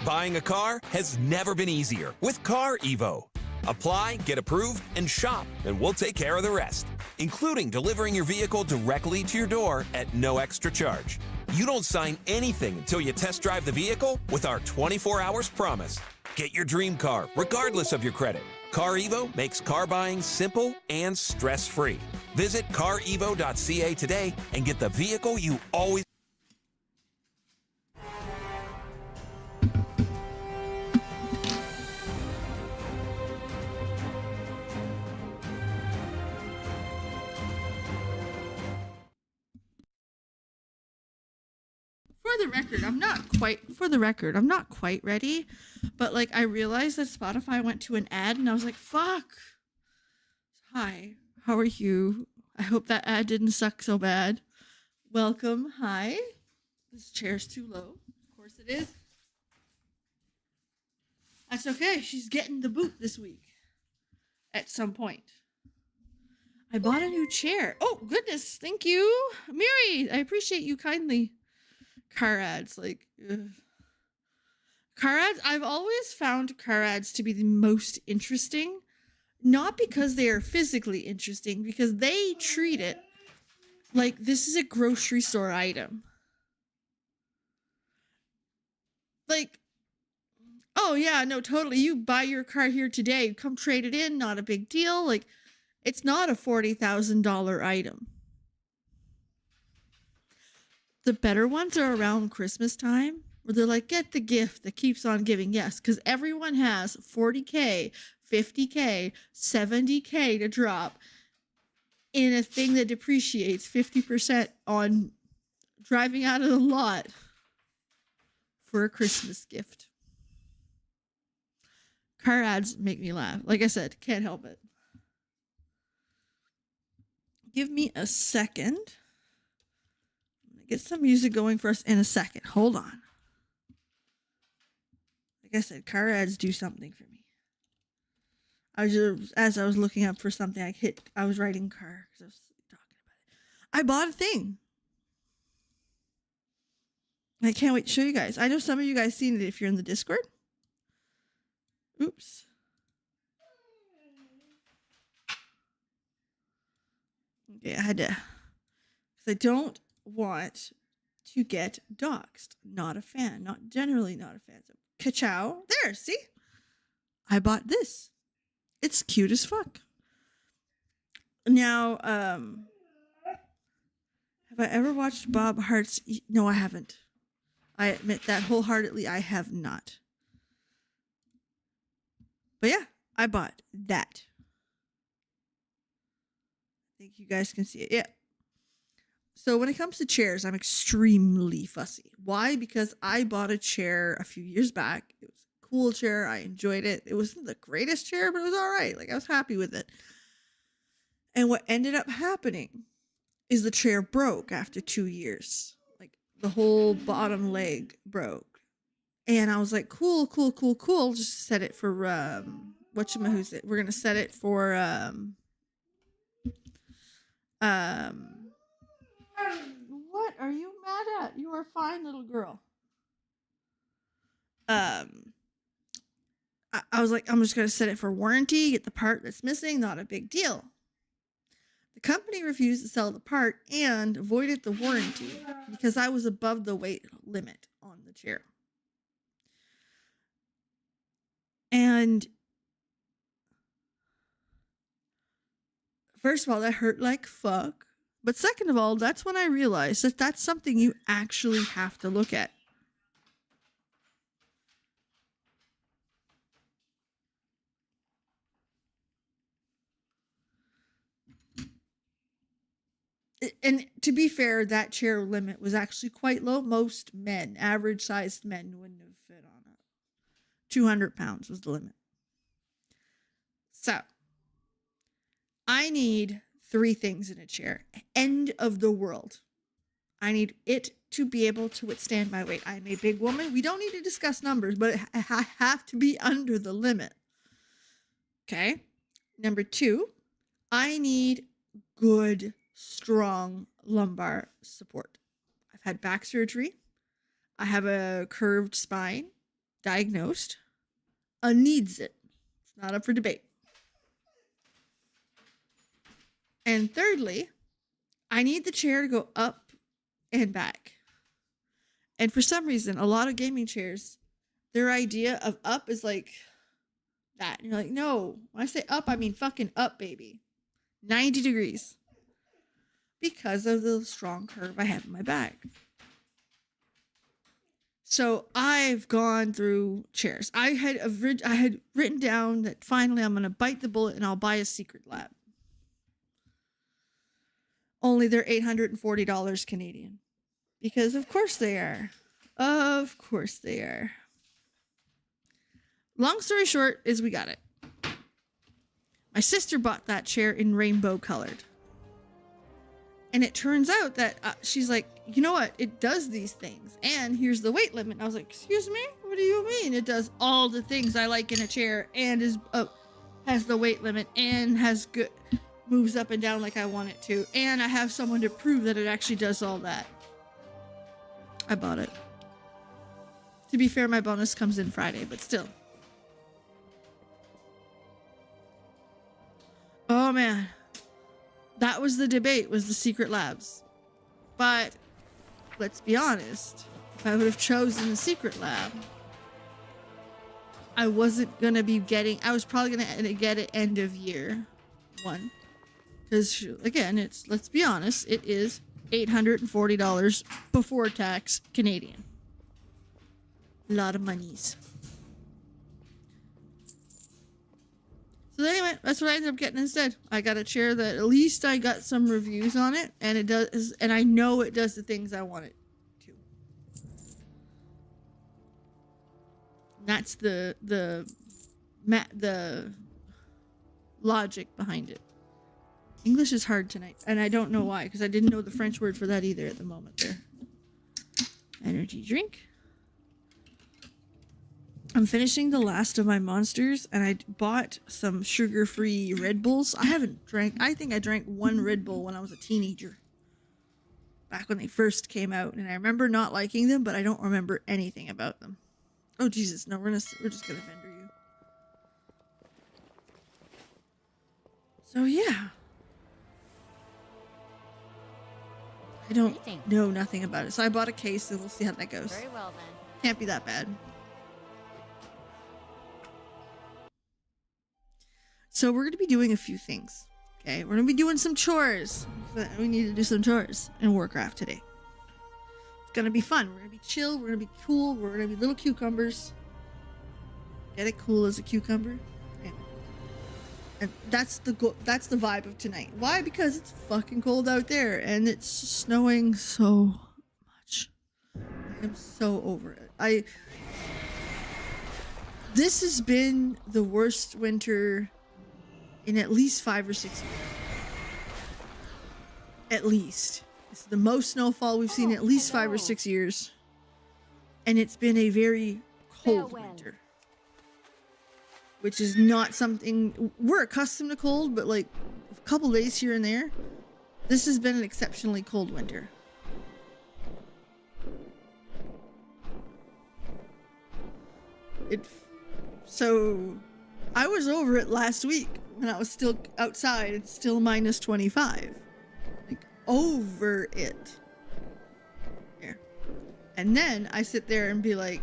Buying a car has never been easier with Car Evo. Apply, get approved, and shop, and we'll take care of the rest, including delivering your vehicle directly to your door at no extra charge. You don't sign anything until you test drive the vehicle with our 24 hours promise. Get your dream car, regardless of your credit. Car Evo makes car buying simple and stress-free. Visit carevo.ca today and get the vehicle you always... For the record, I'm not quite ready, but like I realized that Spotify went to an ad and I was like, fuck. Hi, how are you? I hope that ad didn't suck so bad. Welcome. Hi. This chair's too low. Of course it is. That's okay. She's getting the boot this week at some point. I bought a new chair. Oh, goodness. Thank you. Miri, I appreciate you kindly. Car ads, like, ugh. Car ads, I've always found car ads to be the most interesting, not because they are physically interesting, because they treat it like this is a grocery store item. Like, oh yeah, no, totally, you buy your car here today, come trade it in, not a big deal. Like, it's not a $40,000 item. The better ones are around Christmas time, where they're like, get the gift that keeps on giving. Yes, because everyone has $40K, $50K, $70K to drop in a thing that depreciates 50% on driving out of the lot for a Christmas gift. Car ads make me laugh. Like I said, can't help it. Give me a second. Get some music going for us in a second. Hold on. Like I said, car ads do something for me. As I was looking up for something, I was writing car because I was talking about it. I bought a thing. I can't wait to show you guys. I know some of you guys seen it if you're in the Discord. Oops. Okay, I had to, because I don't want to get doxxed. Not a fan. Generally not a fan. So, ka-chow. There, see? I bought this. It's cute as fuck. Now, have I ever watched Bob Hart's... No, I haven't. I admit that wholeheartedly, I have not. But yeah, I bought that. I think you guys can see it. Yeah. So when it comes to chairs, I'm extremely fussy. Why? Because I bought a chair a few years back. It was a cool chair. I enjoyed it. It wasn't the greatest chair, but it was all right. Like, I was happy with it. And what ended up happening is the chair broke after 2 years. Like, the whole bottom leg broke. And I was like, cool. Just set it for, who's it? We're going to set it for, what are you mad at? You are fine, little girl. I was like, I'm just going to set it for warranty, get the part that's missing, not a big deal. The company refused to sell the part and voided the warranty because I was above the weight limit on the chair. And first of all, that hurt like fuck. But second of all, that's when I realized that that's something you actually have to look at. And to be fair, that chair limit was actually quite low. Most men, average-sized men, wouldn't have fit on it. 200 pounds was the limit. So, I need 3 things in a chair. End of the world. I need it to be able to withstand my weight. I'm a big woman. We don't need to discuss numbers, but I have to be under the limit. Okay. Number 2, I need good, strong lumbar support. I've had back surgery. I have a curved spine. diagnosed, needs it. It's not up for debate. And thirdly, I need the chair to go up and back. And for some reason, a lot of gaming chairs, their idea of up is like that. And you're like, no, when I say up, I mean fucking up, baby. 90 degrees. Because of the strong curve I have in my back. So I've gone through chairs. I had written down that finally I'm going to bite the bullet and I'll buy a Secret Lab. Only they're $840 Canadian. Because of course they are. Of course they are. Long story short is we got it. My sister bought that chair in rainbow colored. And it turns out that she's like, you know what? It does these things. And here's the weight limit. And I was like, excuse me? What do you mean? It does all the things I like in a chair and has the weight limit and has good, moves up and down like I want it to. And I have someone to prove that it actually does all that. I bought it. To be fair, my bonus comes in Friday, but still. Oh man. That was the debate, was the Secret Labs. But let's be honest. If I would have chosen the Secret Lab, I wasn't going to be getting... I was probably going to get it end of year one. Because, again, it's... Let's be honest. It is $840 before tax Canadian. A lot of monies. So anyway, that's what I ended up getting instead. I got a chair that at least I got some reviews on it, and it does, and I know it does the things I want it to. And that's the logic behind it. English is hard tonight, and I don't know why, because I didn't know the French word for that either at the moment there. Energy drink. I'm finishing the last of my monsters, and I bought some sugar-free Red Bulls. I think I drank one Red Bull when I was a teenager. Back when they first came out, and I remember not liking them, but I don't remember anything about them. Oh, Jesus, no, we're just gonna vendor you. So, yeah. I don't know nothing about it. So I bought a case, and we'll see how that goes. Very well, then. Can't be that bad. So we're going to be doing a few things. Okay, we're going to be doing some chores. We need to do some chores in Warcraft today. It's going to be fun. We're going to be chill. We're going to be cool. We're going to be little cucumbers. Get it? Cool as a cucumber. Yeah. And that's the vibe of tonight. Why? Because it's fucking cold out there and it's snowing so much. I am so over it. This has been the worst winter in at least 5 or 6 years. At least. It's the most snowfall we've seen in at least 5 or 6 years. And it's been a very cold winter. Which is not something... We're accustomed to cold, but like a couple days here and there. This has been an exceptionally cold winter. So I was over it last week when I was still outside. It's still minus 25. Like, over it. Yeah. And then I sit there and be like,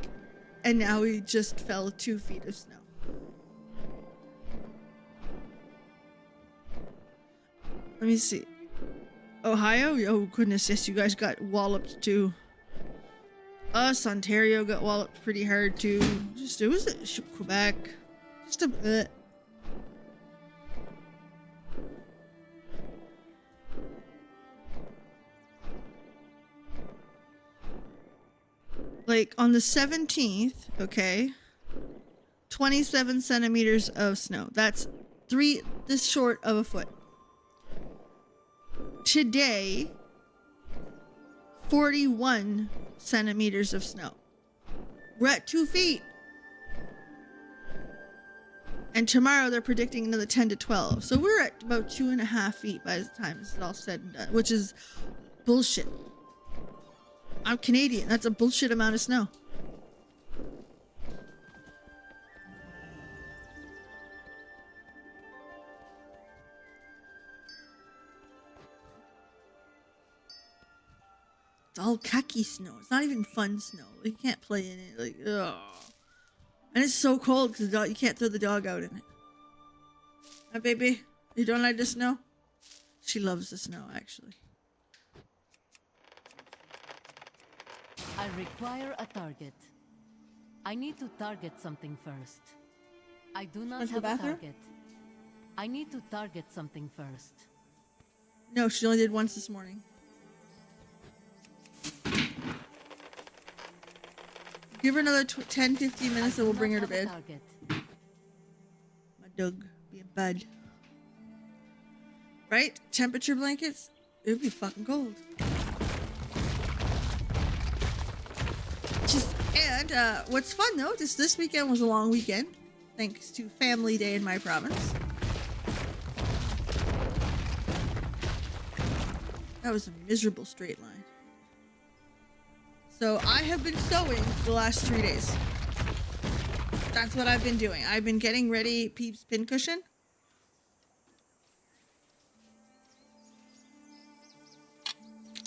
and now we just fell 2 feet of snow. Let me see. Ohio? Oh goodness, yes, you guys got walloped too. Us, Ontario got walloped pretty hard too. It was Quebec. Just a bit. Like on the 17th, okay, 27 centimeters of snow. That's this short of a foot. Today, 41 centimeters of snow. We're at 2 feet. And tomorrow they're predicting another 10 to 12. So we're at about 2.5 feet by the time this is all said and done, which is bullshit. I'm Canadian. That's a bullshit amount of snow. It's all cucky snow. It's not even fun snow. You can't play in it. Like, ugh. And it's so cold because you can't throw the dog out in it. Huh, baby? You don't like the snow? She loves the snow, actually. I require a target. I need to target something first. I do not Went to the have a bathroom? target. I need to target something first. No, she only did once this morning. Give her another 10, 15 minutes and we'll bring her to bed. My dog being bad. Right? Temperature blankets? It would be fucking cold. And what's fun though, this weekend was a long weekend. Thanks to Family Day in my province. That was a miserable straight line. So I have been sewing the last 3 days. That's what I've been doing. I've been getting ready Peeps pincushion.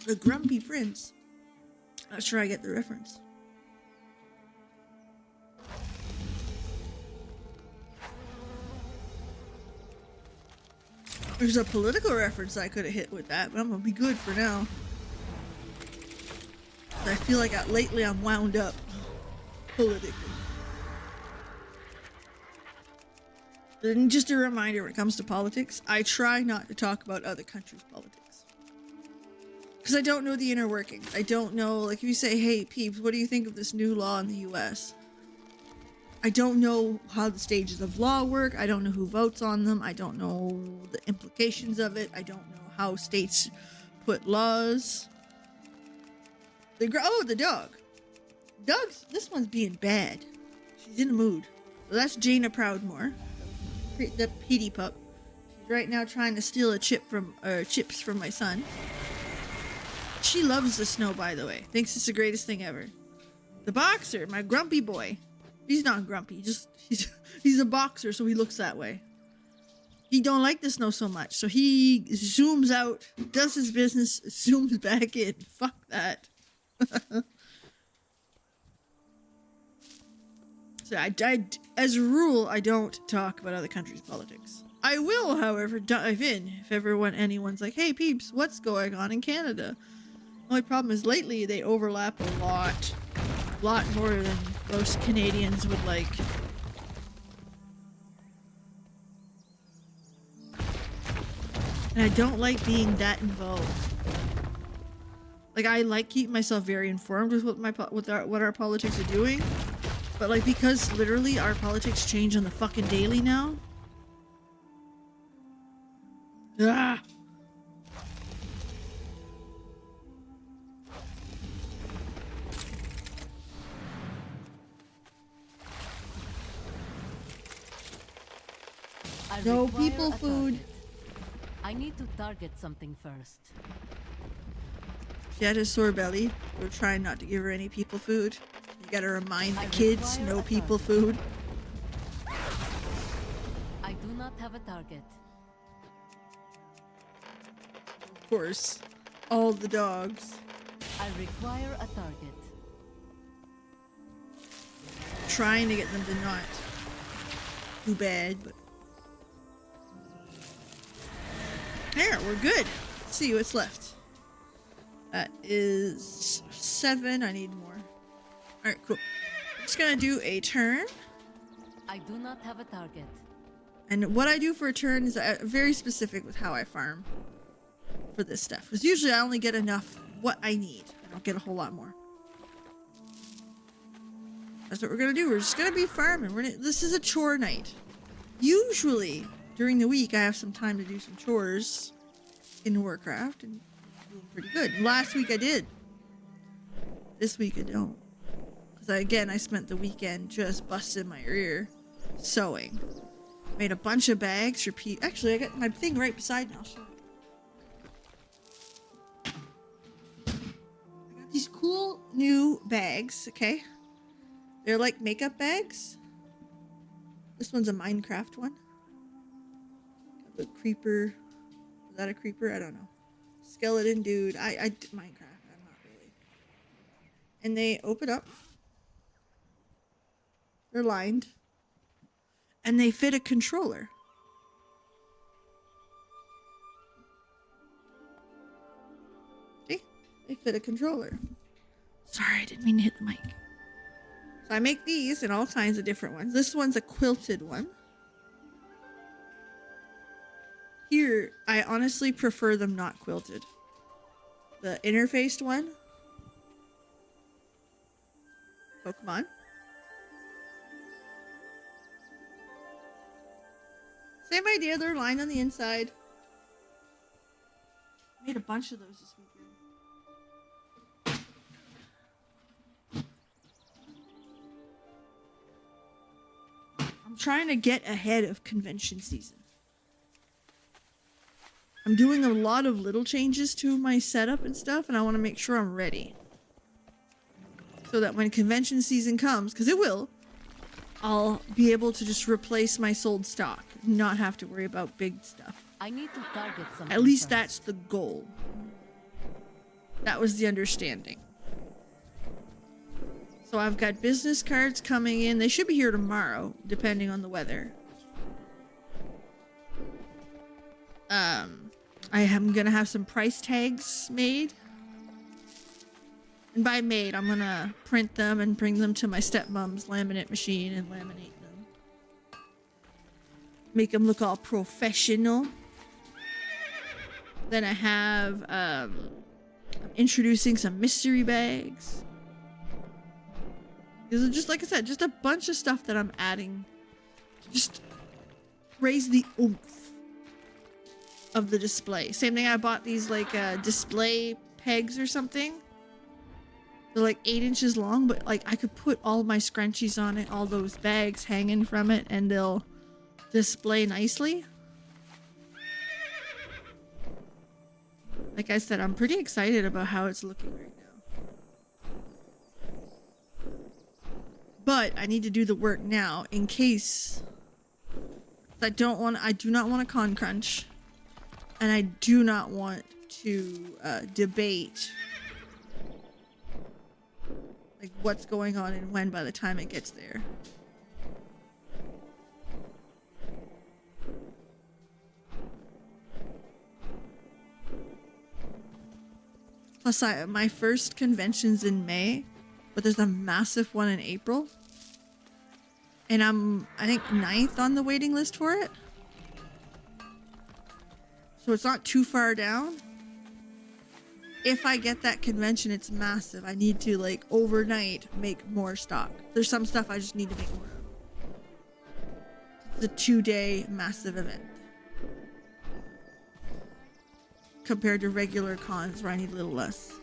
The Grumpy Prince. Not sure I get the reference. There's a political reference I could have hit with that, but I'm gonna be good for now. I feel like lately I'm wound up politically. And just a reminder, when it comes to politics, I try not to talk about other countries' politics. Because I don't know the inner workings. I don't know, like if you say, hey peeps, what do you think of this new law in the US? I don't know how the stages of law work. I don't know who votes on them. I don't know the implications of it. I don't know how states put laws. The dog. This one's being bad. She's in a mood. So that's Jaina Proudmore, the Petey pup. She's right now trying to steal chips from my son. She loves the snow, by the way. Thinks it's the greatest thing ever. The boxer, my grumpy boy. He's not grumpy. He's a boxer, so he looks that way. He don't like the snow so much, so he zooms out, does his business, zooms back in. Fuck that. So as a rule, I don't talk about other countries' politics. I will, however, dive in if anyone's like, hey peeps, what's going on in Canada? Only problem is lately they overlap a lot more than most Canadians would like. And I don't like being that involved. Like, I like keeping myself very informed with what our politics are doing, but like, because literally our politics change on the fucking daily now. Ah. No people food. I need to target something first. She had a sore belly. We're trying not to give her any people food. You gotta remind the kids, no people food. I do not have a target. Of course, all the dogs. I require a target. Trying to get them to not do bad, but there, we're good. Let's see what's left. That is 7. I need more. Alright, cool. I'm just gonna do a turn. I do not have a target. And what I do for a turn is very specific with how I farm for this stuff. Because usually I only get enough what I need. I don't get a whole lot more. That's what we're gonna do. We're just gonna be farming. This is a chore night. Usually during the week I have some time to do some chores in Warcraft and doing pretty good. Last week I did. This week I don't. Because I spent the weekend just busting my rear sewing. Made a bunch of bags for Pete. Actually, I got my thing right beside me. I'll show you. I got these cool new bags, okay? They're like makeup bags. This one's a Minecraft one. Got the creeper. Is that a creeper? I don't know. Skeleton dude. I Minecraft. I'm not really. and they open up. They're lined. And they fit a controller. See? They fit a controller. Sorry, I didn't mean to hit the mic. So I make these in all kinds of different ones. This one's a quilted one. Here, I honestly prefer them not quilted. The interfaced one. Pokemon. Same idea, they're lined on the inside. Made a bunch of those this weekend. I'm trying to get ahead of convention season. I'm doing a lot of little changes to my setup and stuff, and I want to make sure I'm ready. So that when convention season comes, because it will, I'll be able to just replace my sold stock, not have to worry about big stuff. I need to target something. At least first. that's the goal. That was the understanding. So I've got business cards coming in. They should be here tomorrow, depending on the weather. I am gonna have some price tags made. And by made, I'm gonna print them and bring them to my stepmom's laminate machine and laminate them. Make them look all professional. Then I have, I'm introducing some mystery bags. These are just, like I said, just a bunch of stuff that I'm adding. Just raise the oomph of the display. Same thing, I bought these like display pegs or something. They're like 8 inches long, but like I could put all my scrunchies on it, all those bags hanging from it, and they'll display nicely. Like I said, I'm pretty excited about how it's looking right now. But I need to do the work now in case I do not want a con crunch. And I do not want to debate like what's going on and when by the time it gets there. Plus, my first convention's in May, but there's a massive one in April. And I think 9th on the waiting list for it. So it's not too far down. If I get that convention, it's massive. I need to, like, overnight make more stock. There's some stuff I just need to make more of. It's a 2-day massive event. Compared to regular cons where I need a little less.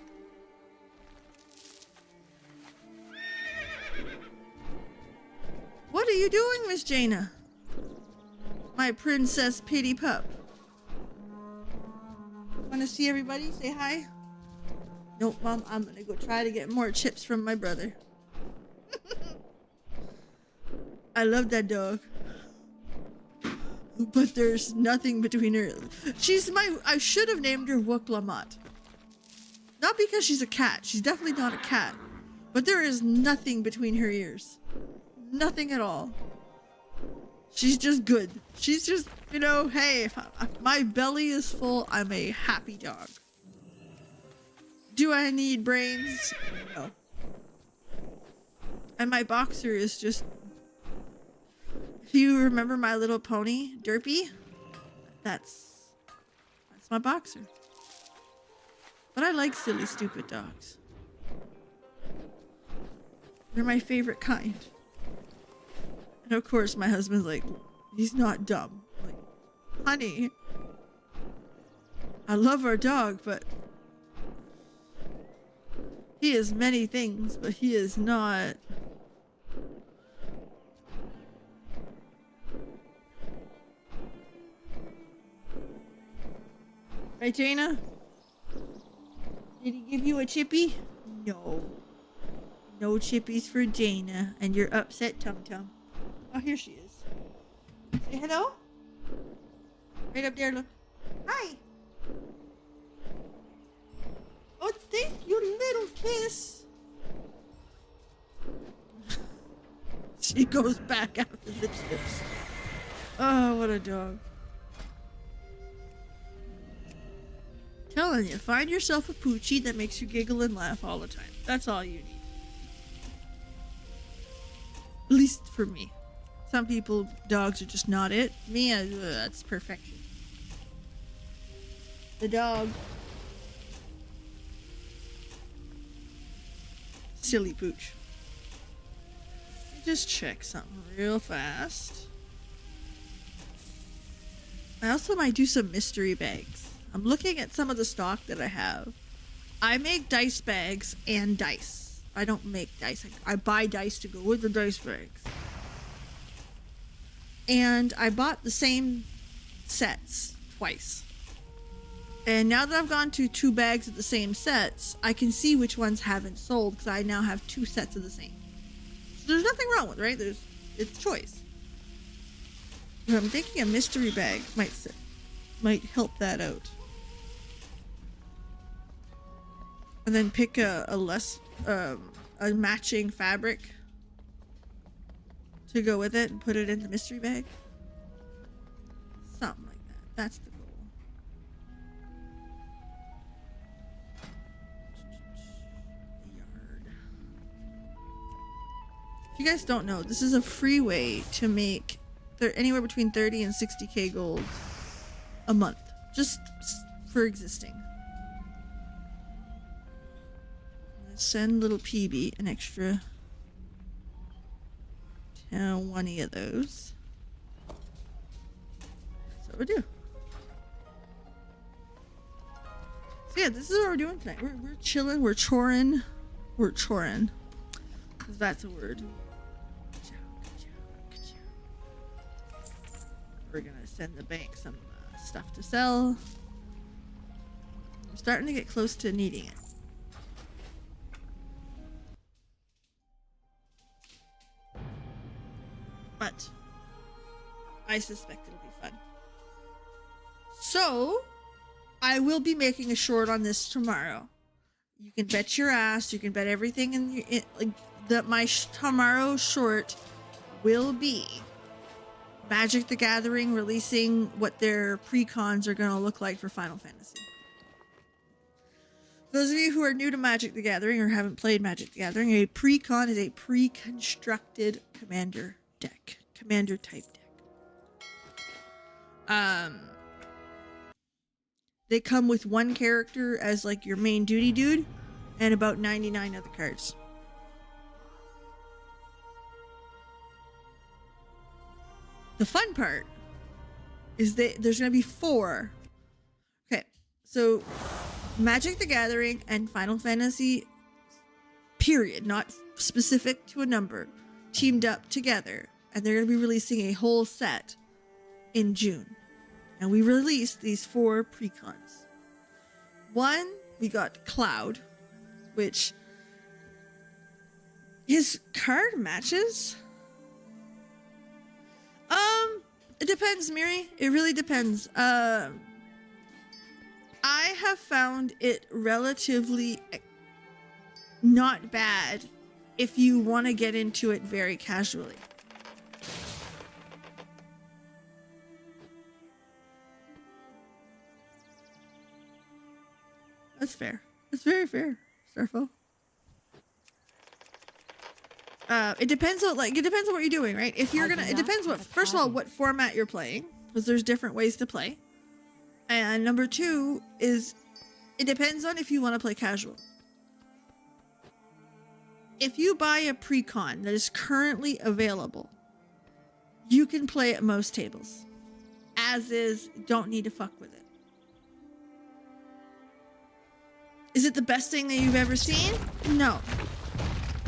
What are you doing, Miss Jaina? My princess pity pup. Want to see everybody? Say hi. Nope, Mom, I'm gonna go try to get more chips from my brother. I love that dog. But there's nothing between her. I should have named her Wooklamat. Not because she's a cat. She's definitely not a cat. But there is nothing between her ears. Nothing at all. She's just good. She's just, you know, hey, if my belly is full, I'm a happy dog. Do I need brains? No. And my boxer is just... If you remember My Little Pony, Derpy, that's my boxer. But I like silly, stupid dogs. They're my favorite kind. And of course, my husband's like, he's not dumb. I'm like, honey, I love our dog, but he is many things, but he is not. Right, Jaina? Did he give you a chippy? No. No chippies for Jaina and your upset tum-tum. Oh, here she is. Say hello. Right up there, look. Hi. Oh, thank you, little kiss. she goes back after the chips. Oh, what a dog. Telling you, find yourself a poochie that makes you giggle and laugh all the time. That's all you need. At least for me. Some people, dogs are just not it. Me, that's perfection. The dog. Silly pooch. Just check something real fast. I also might do some mystery bags. I'm looking at some of the stock that I have. I make dice bags and dice. I don't make dice. I buy dice to go with the dice bags. And I bought the same sets twice. And now that I've gone to 2 bags of the same sets, I can see which ones haven't sold because I now have 2 sets of the same. So there's nothing wrong with it, right? It's choice. But I'm thinking a mystery bag might help that out. And then pick a matching fabric to go with it and put it in the mystery bag. Something like that. That's the goal. Yard. If you guys don't know, this is a free way to make anywhere between 30 and 60k gold a month, just for existing. Send little PB an extra 20 of those. That's what we do. So yeah, this is what we're doing tonight. We're chilling. We're choring. We're choring. Because that's a word. We're gonna send the bank some stuff to sell. I'm starting to get close to needing it. But I suspect it'll be fun. So I will be making a short on this tomorrow. You can bet your ass. You can bet everything that my tomorrow short will be Magic the Gathering releasing what their pre-cons are going to look like for Final Fantasy. Those of you who are new to Magic the Gathering or haven't played Magic the Gathering, a pre-con is a pre-constructed commander deck. Commander type deck. They come with one character as like your main duty dude and about 99 other cards. The fun part is that there's going to be 4. Okay, so Magic the Gathering and Final Fantasy, period, not specific to a number, teamed up together, and they're going to be releasing a whole set in June. And we released these 4 precons. One, we got Cloud, which his card matches. It depends, Miri. It really depends. I have found it relatively not bad if you want to get into it very casually. That's fair. That's very fair, Starfo. It depends on what you're doing, right? If you're it depends first of all, what format you're playing, because there's different ways to play. And number 2 is, it depends on if you want to play casual. If you buy a pre-con that is currently available, you can play at most tables. As is, don't need to fuck with it. Is it the best thing that you've ever seen? No.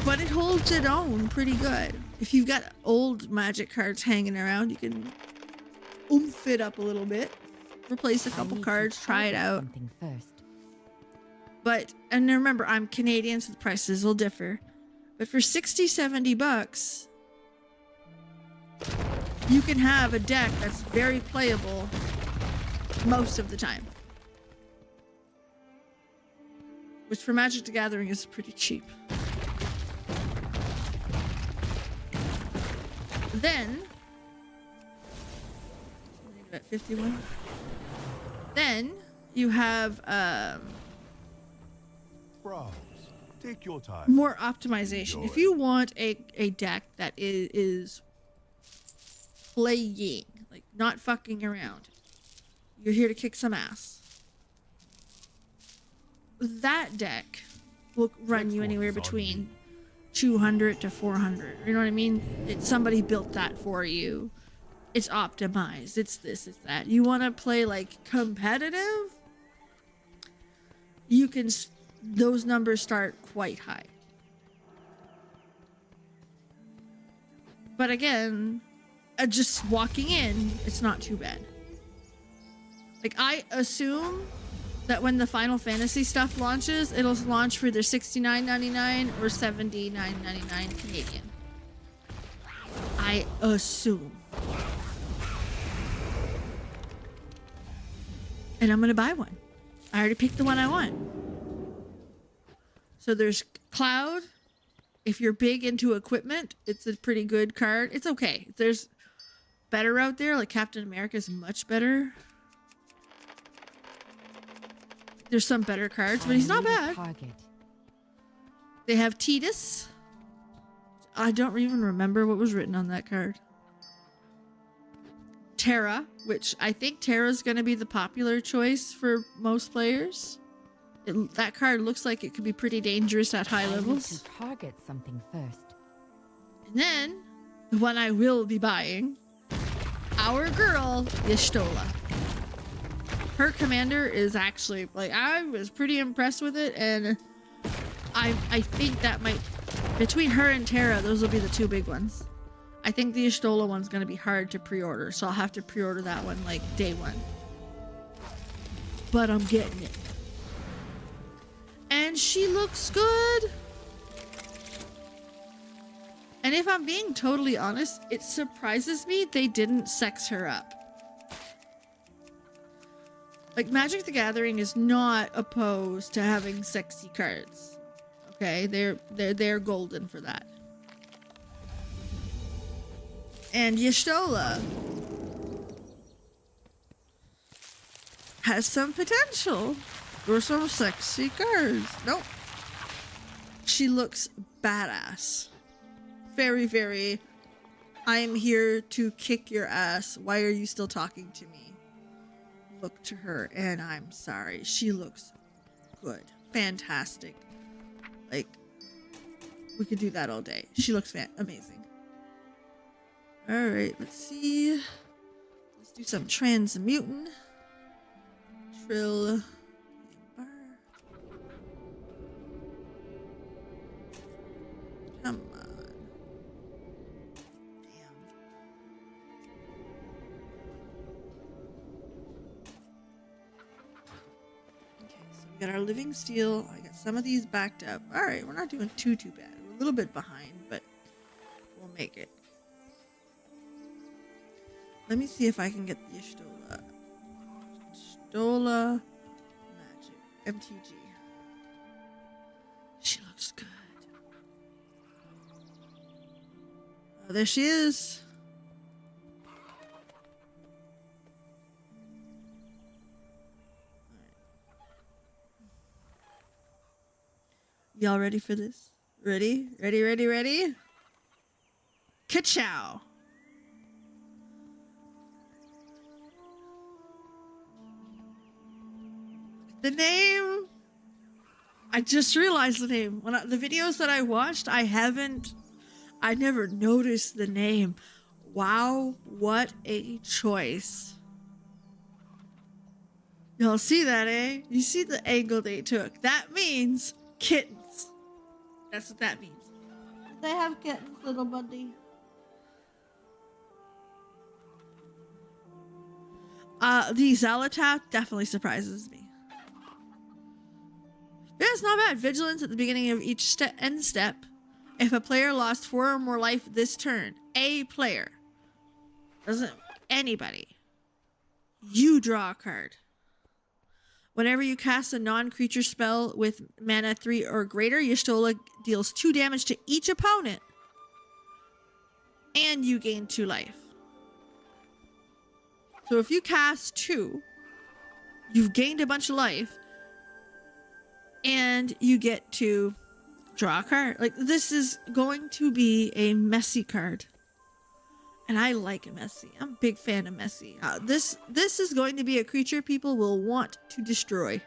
But it holds its own pretty good. If you've got old Magic cards hanging around, you can oomph it up a little bit. Replace a couple cards, try it out. But, and remember, I'm Canadian, so the prices will differ. But for 60, 70 bucks, you can have a deck that's very playable most of the time. Which for Magic the Gathering is pretty cheap. Then, at 51. Then you have Browse. Take your time. more optimization. If you want a deck that is playing, like not fucking around, you're here to kick some ass. That deck will run you anywhere between 200 to 400. You know what I mean? Somebody built that for you. It's optimized. It's this, it's that. You want to play like competitive? You can. Those numbers start quite high. But again, just walking in, it's not too bad. Like, I assume that when the Final Fantasy stuff launches, it'll launch for either $69.99 or $79.99 Canadian. I assume. And I'm gonna buy one. I already picked the one I want. So there's Cloud. If you're big into equipment, it's a pretty good card. It's okay. There's better out there, like Captain America is much better. There's some better cards, but he's not bad. Target. They have Tidus. I don't even remember what was written on that card. Terra, which I think Terra's going to be the popular choice for most players. That card looks like it could be pretty dangerous at high levels. I need to target something first. And then, the one I will be buying, our girl, Y'shtola. Her commander is actually, like, I was pretty impressed with it, and I think that might, between her and Terra, those will be the two big ones. I think the Y'shtola one's going to be hard to pre-order, so I'll have to pre-order that one, like, day one. But I'm getting it. And she looks good. And if I'm being totally honest, it surprises me they didn't sex her up. Like, Magic the Gathering is not opposed to having sexy cards. Okay, they're golden for that. And Y'shtola has some potential for some sexy cards. Nope. She looks badass. Very, very, I am here to kick your ass. Why are you still talking to me? Look to her, and I'm sorry. She looks good. Fantastic. Like, we could do that all day. She looks amazing. Alright, let's see. Let's do some transmuting. Trill. Come on. Damn. Okay, so we got our living steel. I got some of these backed up. Alright, we're not doing too bad. We're a little bit behind, but we'll make it. Let me see if I can get the Y'shtola. Y'shtola Magic. MTG. She looks good. Oh, there she is. Y'all ready for this? Ready? Ready? Ka-chow! The name, I just realized the name. The videos that I watched, I never noticed the name. Wow, what a choice. Y'all see that, eh? You see the angle they took. That means kittens. That's what that means. They have kittens, little buddy. The Xalatath definitely surprises me. Yeah, it's not bad. Vigilance at the beginning of each end step. If a player lost 4 or more life this turn, a player, doesn't anybody, you draw a card. Whenever you cast a non-creature spell with mana 3 or greater, Y'shtola deals 2 damage to each opponent. and you gain 2 life. So if you cast 2, you've gained a bunch of life, and you get to draw a card. Like, this is going to be a messy card. And I like messy. I'm a big fan of messy. This is going to be a creature people will want to destroy.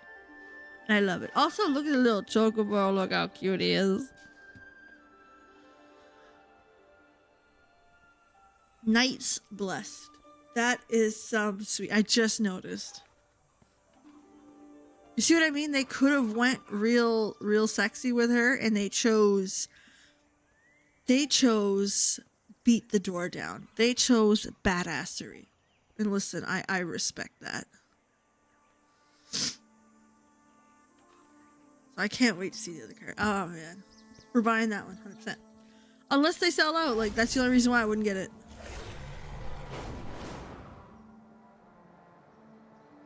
And I love it. Also, look at the little chocobo. Look how cute he is. Knights Blessed. That is some sweet. I just noticed. You see what I mean? They could have went real sexy with her, and they chose beat the door down. They chose badassery. And listen, I respect that. So I can't wait to see the other card. Oh man. We're buying that one 100%. Unless they sell out. Like, that's the only reason why I wouldn't get it.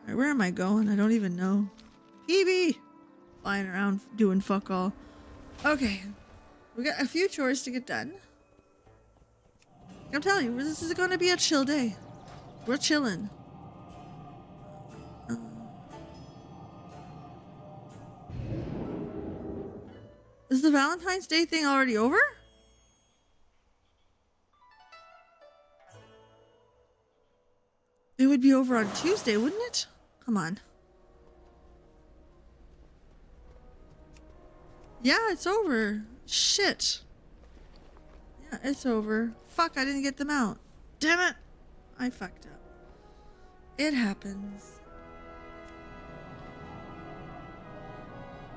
Alright, where am I going? I don't even know. PB! Flying around doing fuck all. Okay. We got a few chores to get done. I'm telling you, this is going to be a chill day. We're chilling. Is the Valentine's Day thing already over? It would be over on Tuesday, wouldn't it? Come on. Yeah, it's over. Shit. Yeah, it's over. Fuck, I didn't get them out. Damn it. I fucked up. It happens.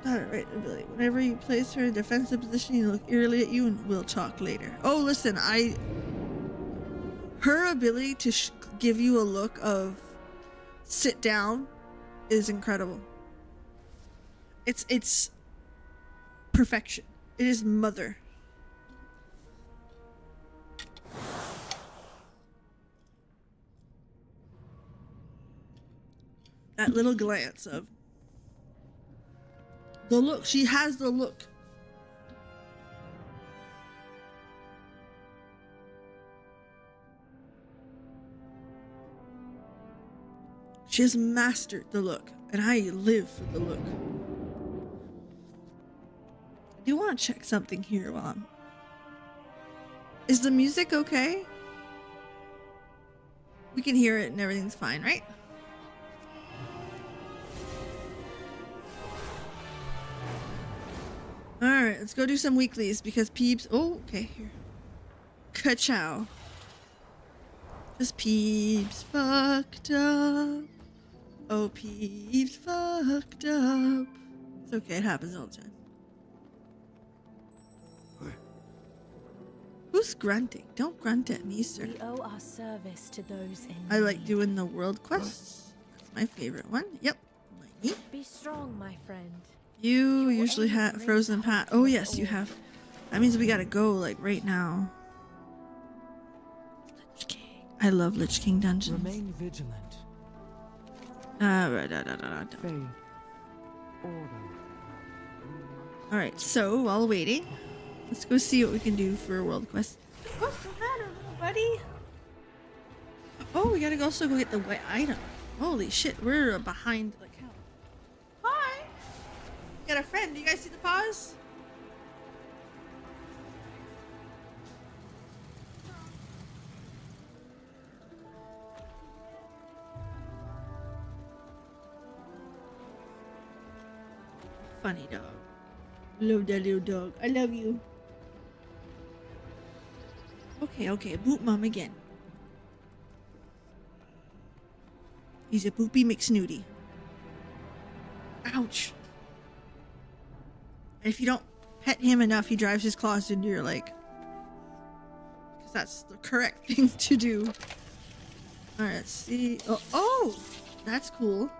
Got it right, ability. Whenever you place her in a defensive position, you look eerily at you and we'll talk later. Oh, listen, her ability to give you a look of sit down is incredible. It's perfection. It is mother. That little glance of the look. She has the look. She has mastered the look, and I live for the look. I do want to check something here while I'm... Is the music okay? We can hear it and everything's fine, right? Alright, let's go do some weeklies because Peeps... Oh, okay, here. Ka-chow. Cause Peeps fucked up. Oh, Peeps fucked up. It's okay, it happens all the time. Who's grunting? Don't grunt at me, sir. We owe our service to those in I like need. doing the world quests. That's my favorite one. Yep. Mikey. Be strong, my friend. You usually have frozen pat. Oh yes, you have. That means we gotta go like right now. Lich King. I love Lich King dungeons. Remain vigilant. Faith. Order. All right. So while waiting, let's go see what we can do for a world quest. What's the matter, little buddy? Oh, we gotta also go get the white item. Holy shit, we're behind like hell. Hi. Got a friend. Do you guys see the pause? Funny dog. Love that little dog. I love you. Okay, boop mom again. He's a poopy McSnooty. Ouch. And if you don't pet him enough, he drives his claws into your leg. Because that's the correct thing to do. Alright, let's see. Oh, that's cool.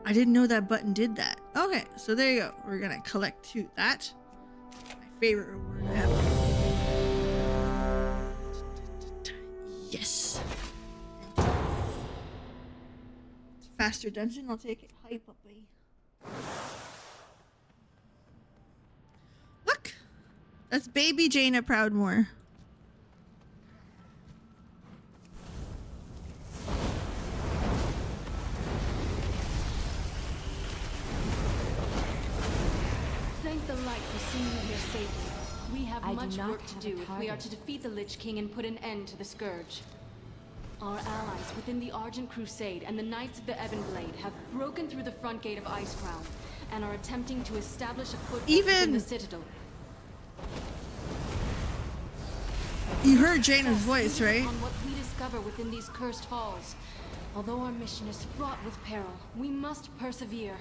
I didn't know that button did that. Okay, so there you go. We're gonna collect two. That, my favorite reward I have. Yes. Faster dungeon. I'll take it. Hi, puppy. Look, that's baby Jaina Proudmoore. light for seeing you here safely. We have I do much not work to have do a if we are target. to defeat the Lich King and put an end to the Scourge. Our allies within the Argent Crusade and the Knights of the Ebonblade have broken through the front gate of Icecrown and are attempting to establish a foothold within the Citadel. You heard Jaina's voice, Focus right? on what we discover within these cursed halls. Although our mission is fraught with peril, we must persevere.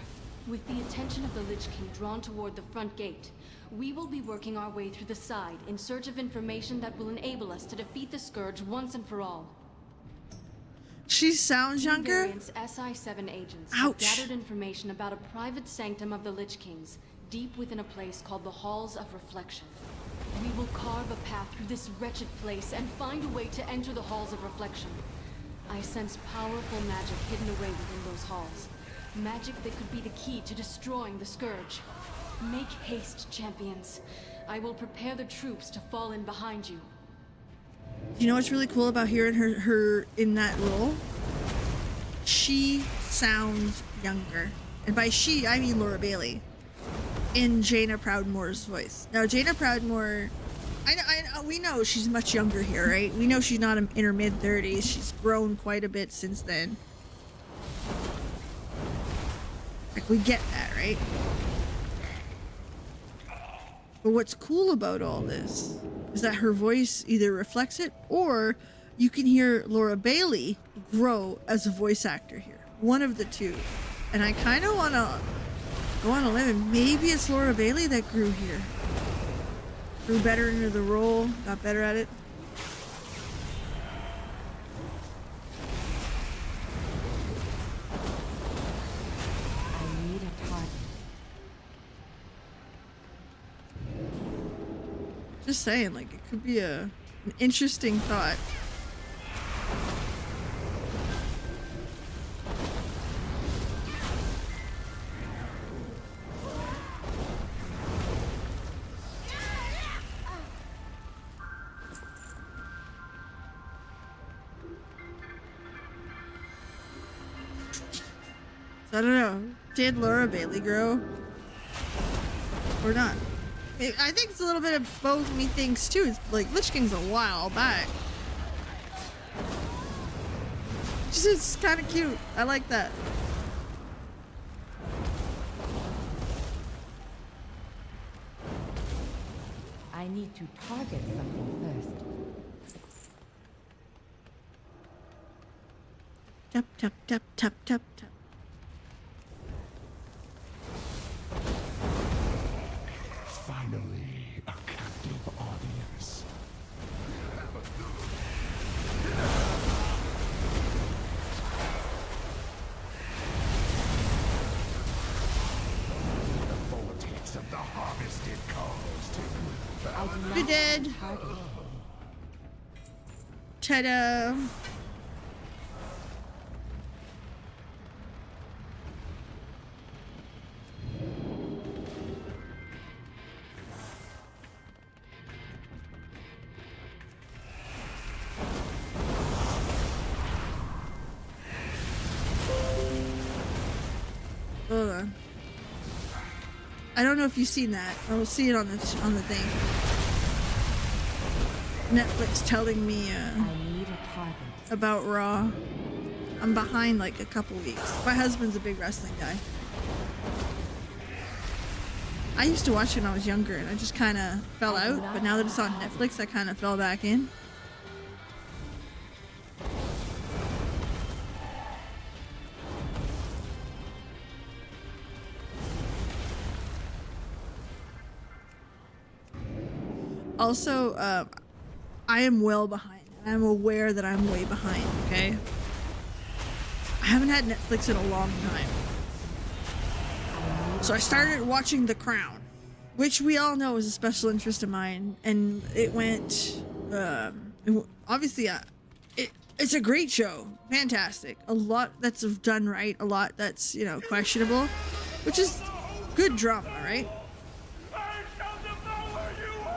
With the attention of the Lich King drawn toward the front gate, we will be working our way through the side in search of information that will enable us to defeat the Scourge once and for all. She sounds Two younger. variants SI-7 agents have Ouch. gathered information about a private sanctum of the Lich Kings, deep within a place called the Halls of Reflection. We will carve a path through this wretched place and find a way to enter the Halls of Reflection. I sense powerful magic hidden away within those halls. Magic that could be the key to destroying the Scourge. Make haste, champions. I will prepare the troops to fall in behind you. You know what's really cool about hearing her in that role? She sounds younger. And by she, I mean Laura Bailey. In Jaina Proudmoore's voice. Now, Jaina Proudmoore, we know she's much younger here, right? We know she's not in her mid-30s. She's grown quite a bit since then. Like, we get that, right? But what's cool about all this is that her voice either reflects it, or you can hear Laura Bailey grow as a voice actor here. One of the two. And I kind of want to go on a limb, and maybe it's Laura Bailey that grew here. Grew better into the role, got better at it. I need a target. Just saying, like, it could be an interesting thought. So I don't know. Did Laura Bailey grow? Or not? I think it's a little bit of both me thinks too. It's like Lich King's a while back. It's kind of cute. I like that. I need to target something first. Tap tap tap tap tap tap. Finally, a captive audience. The vortex of the harvested caused I do not You're dead. have a target. Ta-da. Hold on. I don't know if you've seen that. I'll see it on the thing. Netflix telling me I need a target. about Raw. I'm behind like a couple weeks. My husband's a big wrestling guy. I used to watch it when I was younger, and I just kind of fell out. But now that it's on Netflix, I kind of fell back in. Also, I am well behind. I'm aware that I'm way behind, okay? I haven't had Netflix in a long time. So I started watching The Crown, which we all know is a special interest of mine. And it went, obviously, it's a great show. Fantastic. A lot that's done right, a lot that's, you know, questionable, which is good drama, right?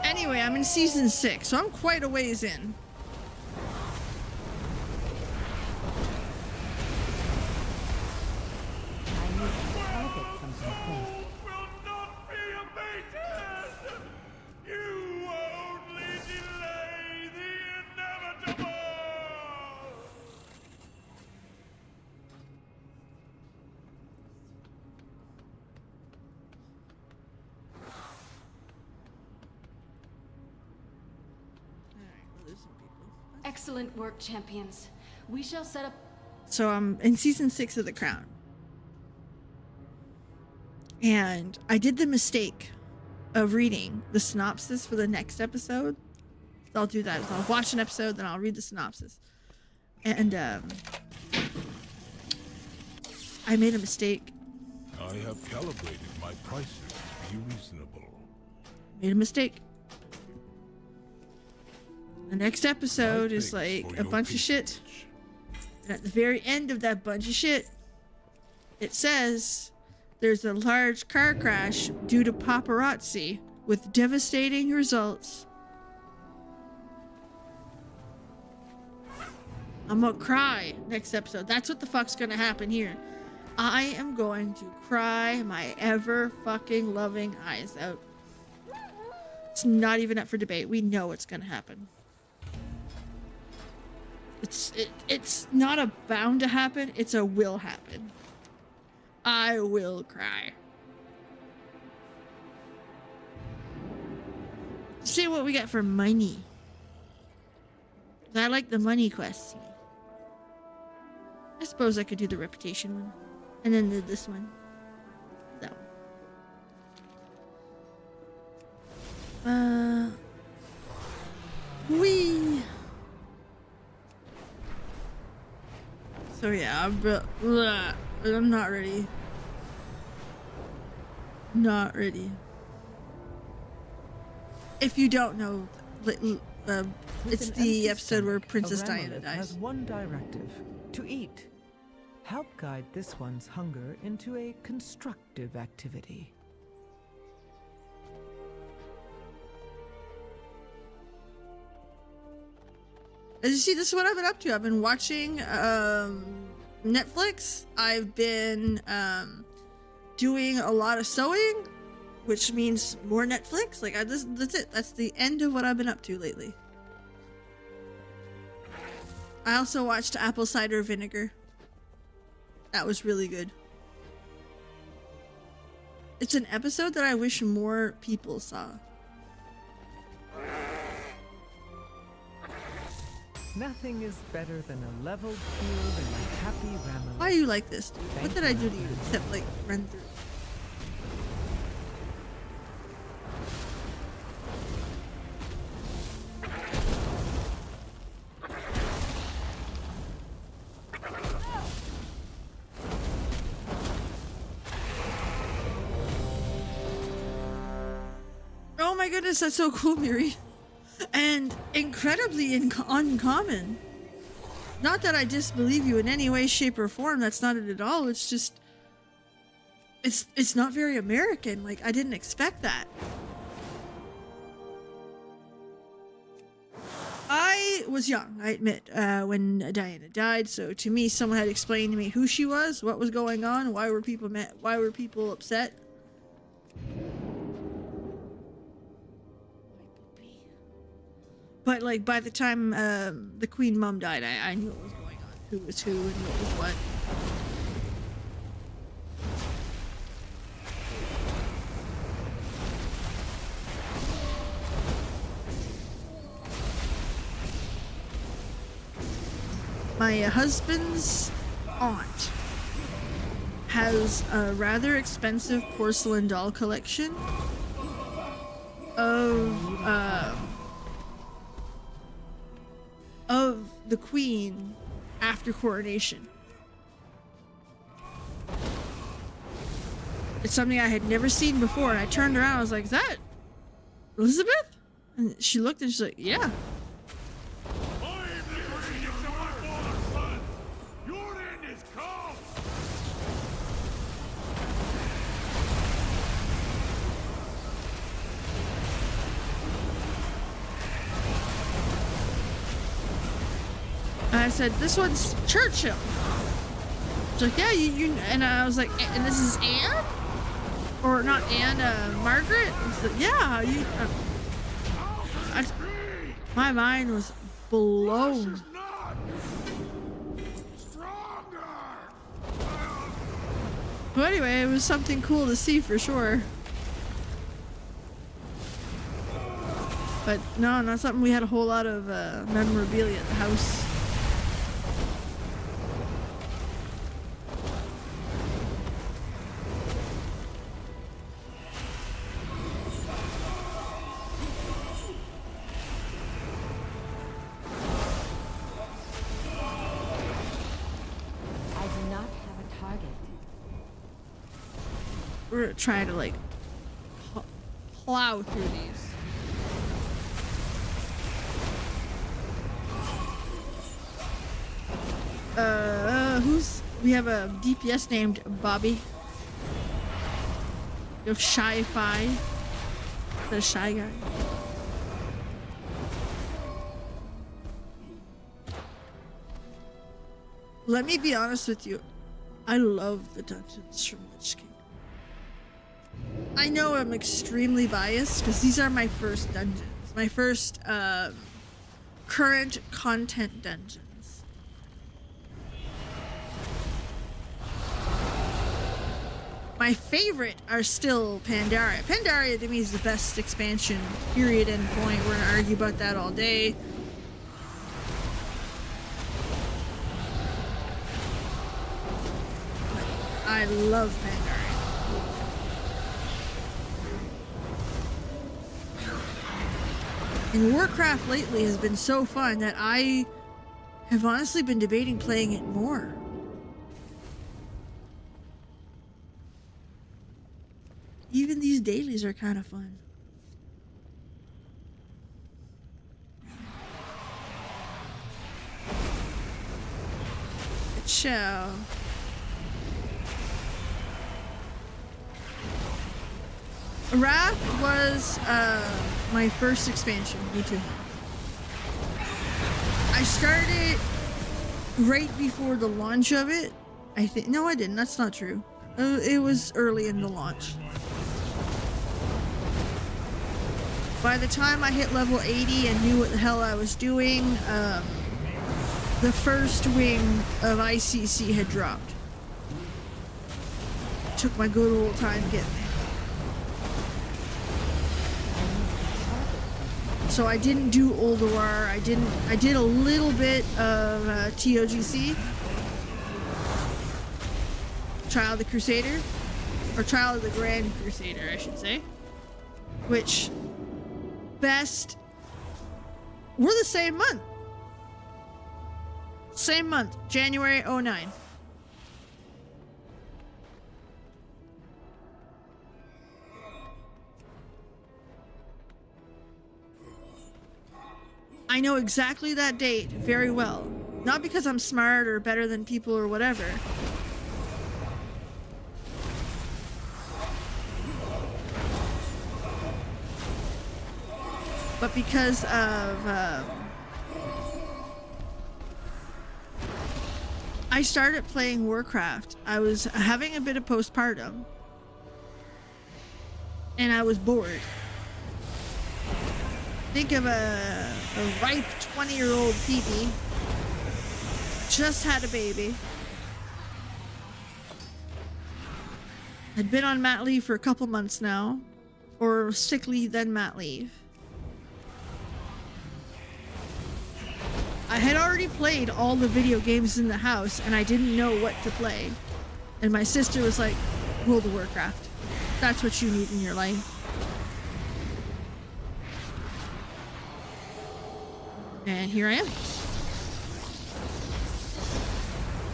Anyway, I'm in season 6, so I'm quite a ways in. I need to target something first. will not be abated! Excellent work, champions. We shall set up. So I'm in season 6 of The Crown. And I did the mistake of reading the synopsis for the next episode. So I'll do that. So I'll watch an episode, then I'll read the synopsis. And I made a mistake. I have calibrated my prices to be reasonable. Made a mistake. The next episode is like a bunch of shit. And at the very end of that bunch of shit, it says there's a large car crash due to paparazzi with devastating results. I'm gonna cry next episode. That's what the fuck's gonna happen here. I am going to cry my ever fucking loving eyes out. It's not even up for debate. We know it's gonna happen. It's not a bound to happen. It's a will happen. I will cry. See what we get for money. I like the money quests. I suppose I could do the reputation one. And then this one. That one. Wee. So yeah, I'm not ready. Not ready. If you don't know, it's the episode where Princess Diana dies. Has one directive: to eat. Help guide this one's hunger into a constructive activity. As you see, this is what I've been up to. I've been watching Netflix. I've been doing a lot of sewing, which means more Netflix. Like that's it. That's the end of what I've been up to lately. I also watched Apple Cider Vinegar. That was really good. It's an episode that I wish more people saw. Nothing is better than a leveled field and a happy Ramelot. Why are you like this, dude? What did I do to you except like run through? Oh my goodness, that's so cool, Miri. And incredibly uncommon. Not that I disbelieve you in any way, shape, or form. That's not it at all. It's just... It's not very American. Like, I didn't expect that. I was young, I admit, when Diana died. So to me, someone had explained to me who she was, what was going on, why were people upset. But like by the time the Queen Mum died, I knew what was going on, who was who and what was what. My husband's aunt has a rather expensive porcelain doll collection of the Queen after coronation. It's something I had never seen before, and I turned around, I was like, is that Elizabeth? And she looked and she's like, yeah. I said, this one's Churchill. She's like, yeah, you, and I was like, and this is Anne? Or not Anne, Margaret? Like, yeah, you, my mind was blown. But anyway, it was something cool to see for sure. But no, not something we had a whole lot of memorabilia at the house. I do not have a target. We're gonna try to like plow through these. We have a DPS named Bobby. We have Shy-Fi. The shy guy. Let me be honest with you. I love the dungeons from Lich King. I know I'm extremely biased because these are my first dungeons. My first current content dungeons. My favorite are still Pandaria. Pandaria to me is the best expansion, period, end point. We're gonna argue about that all day. I love Pandaria. And Warcraft lately has been so fun that I have honestly been debating playing it more. Even these dailies are kind of fun. Ciao. Wrath was my first expansion. Me too. I started right before the launch of it. I think. No, I didn't. That's not true. It was early in the launch. By the time I hit level 80 and knew what the hell I was doing, the first wing of ICC had dropped. Took my good old time getting there. So I didn't do Ulduar. I did a little bit of TOGC. Trial of the Crusader. Or Trial of the Grand Crusader, I should say. Which... best. We're the same month. Same month, January 09. I know exactly that date very well. Not because I'm smart or better than people or whatever. But because of I started playing Warcraft. I was having a bit of postpartum and I was bored. Think of a ripe 20-year-old PB, just had a baby, had been on mat leave for a couple months now, or sick leave then mat leave. I had already played all the video games in the house and I didn't know what to play. And my sister was like, World of Warcraft. That's what you need in your life. And here I am.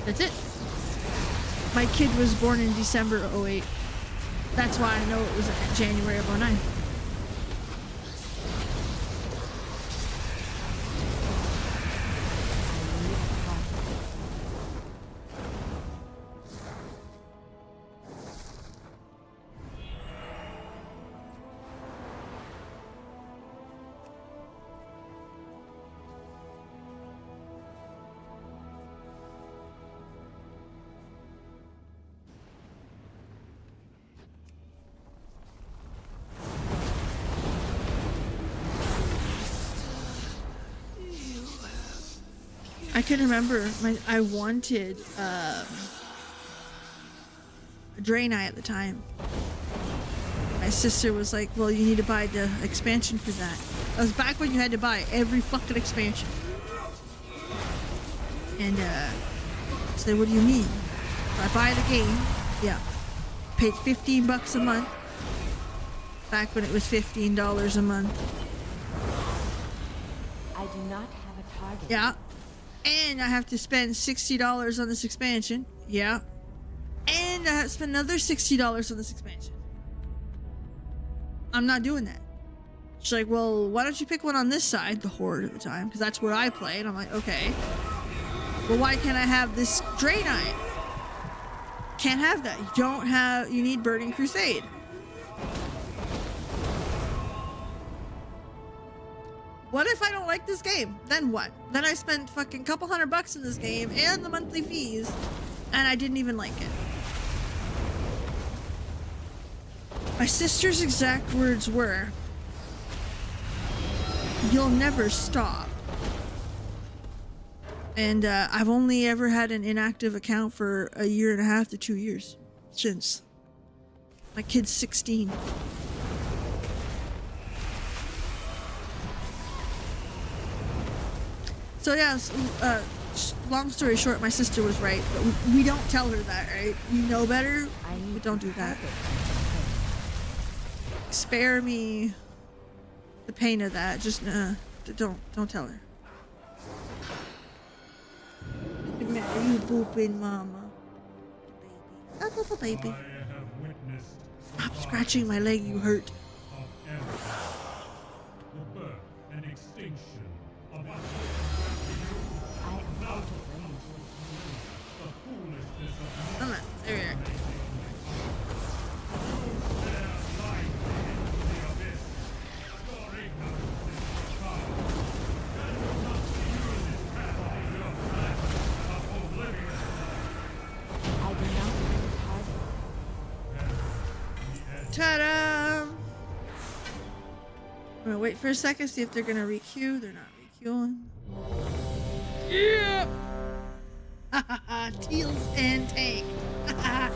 That's it. My kid was born in December of 08. That's why I know it was January of 09. I can remember I wanted a Draenei at the time. my sister was like, well, you need to buy the expansion for that. That was back when you had to buy every fucking expansion. And I said, what do you mean? I buy the game. Yeah. Paid $15 a month. Back when it was $15 a month. I do not have a target. Yeah. And I have to spend $60 on this expansion. Yeah. And I have to spend another $60 on this expansion. I'm not doing that. She's like, well, why don't you pick one on this side, the Horde at the time, because that's where I play. And I'm like, okay. Well, why can't I have this Draenei? Can't have that. You need Burning Crusade. What if I don't like this game? Then what? Then I spent fucking couple $100 in this game and the monthly fees, and I didn't even like it. My sister's exact words were, "You'll never stop." And I've only ever had an inactive account for 1.5 to 2 years since. My kid's 16. So yeah, long story short, my sister was right, but we don't tell her that, right? You know better, we don't do that. Spare me the pain of that. Just don't tell her. Look at you booping, mama. Baby. That's little baby. Stop scratching my leg, you hurt. Come on, there we are. Ta-da! I'm gonna wait for a second, see if they're gonna requeue. They're not requeuing. Yeah! Teals and tank. I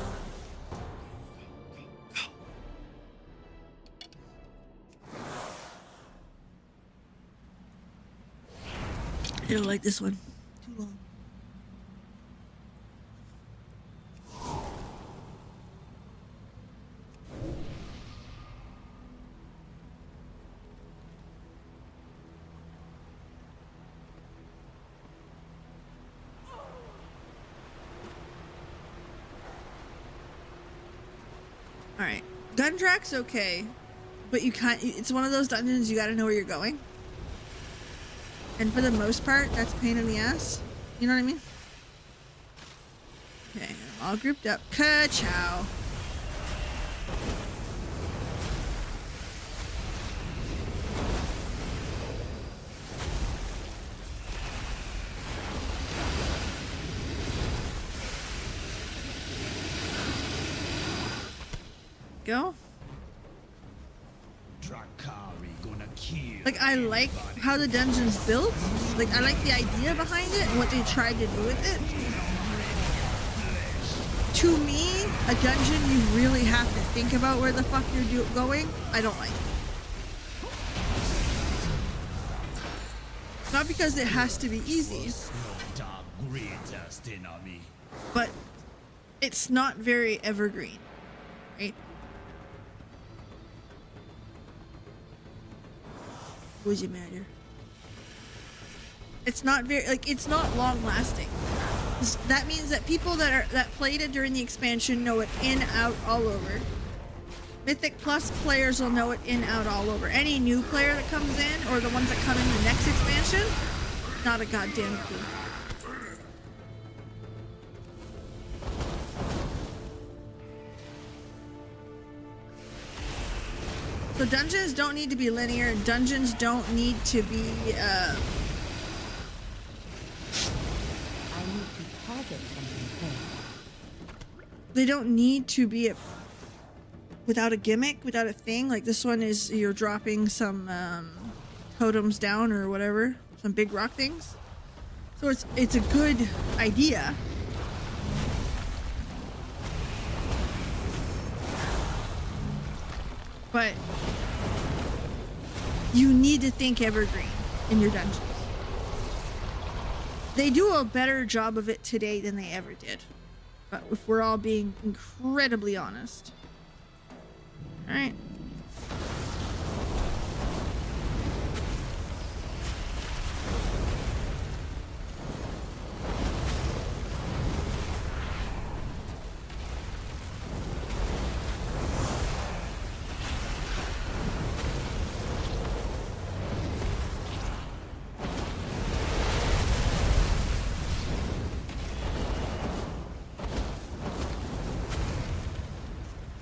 don't like this one. Too long. Alright. Gundrack's okay, but you can't. It's one of those dungeons you gotta know where you're going. And for the most part, that's a pain in the ass. You know what I mean? Okay, I'm all grouped up. Ka-chow. Go. Like, I like how the dungeon's built. Like, I like the idea behind it and what they tried to do with it. To me, a dungeon you really have to think about where the fuck you're going. I don't like it. Not because it has to be easy, but it's not very evergreen, right? What does it matter? It's not very, like, it's not long lasting. That means that people that played it during the expansion know it in, out, all over. Mythic Plus players will know it in, out, all over. Any new player that comes in, or the ones that come in the next expansion, not a goddamn clue. So dungeons don't need to be linear, and dungeons don't need to be, I need to target something first. they don't need to be without a gimmick, without a thing. Like this one is, you're dropping some totems down or whatever, some big rock things. So it's a good idea. but you need to think evergreen in your dungeons. They do a better job of it today than they ever did. But if we're all being incredibly honest. All right.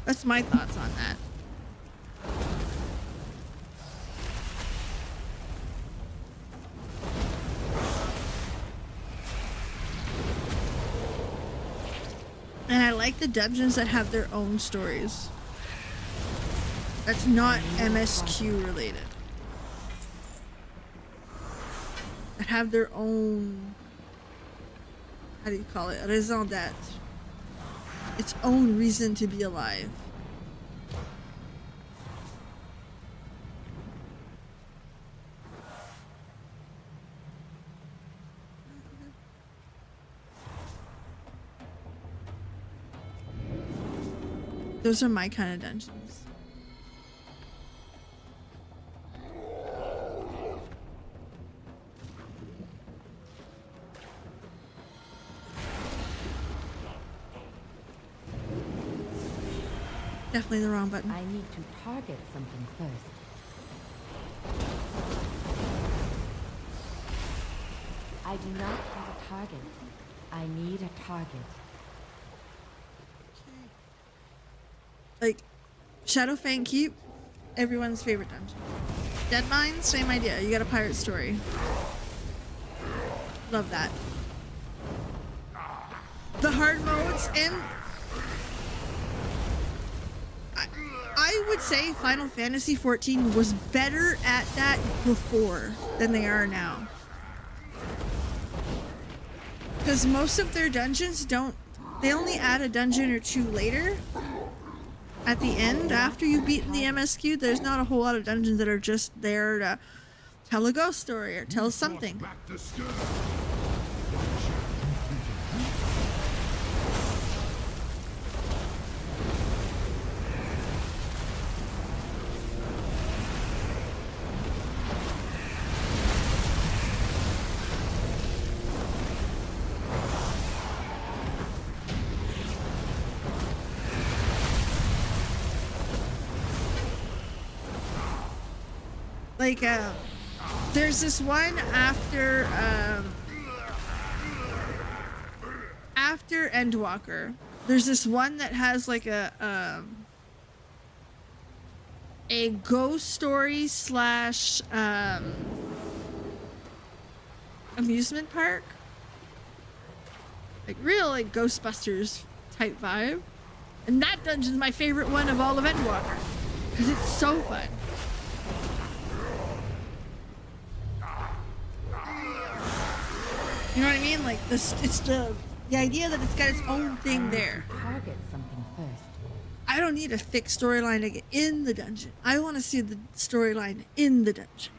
That's my thoughts on that. And I like the dungeons that have their own stories. That's not MSQ related. That have their own, how do you call it? Raison d'être. Its own reason to be alive. Those are my kind of dungeons. Definitely the wrong button. I need to target something first. I do not have a target. I need a target. Like, Shadowfang Keep, everyone's favorite dungeon. Dead Mines, same idea. You got a pirate story. Love that. The hard modes, and I would say Final Fantasy XIV was better at that before than they are now. Because most of their dungeons they only add a dungeon or two later. At the end, after you've beaten the MSQ, there's not a whole lot of dungeons that are just there to tell a ghost story or tell something. Like, there's this one after Endwalker. There's this one that has like a ghost story slash amusement park. Like real like Ghostbusters type vibe. And that dungeon's my favorite one of all of Endwalker. Because it's so fun. You know what I mean? Like this, it's the idea that it's got its own thing there. Target something first. I don't need a thick storyline to get in the dungeon. I want to see the storyline in the dungeon.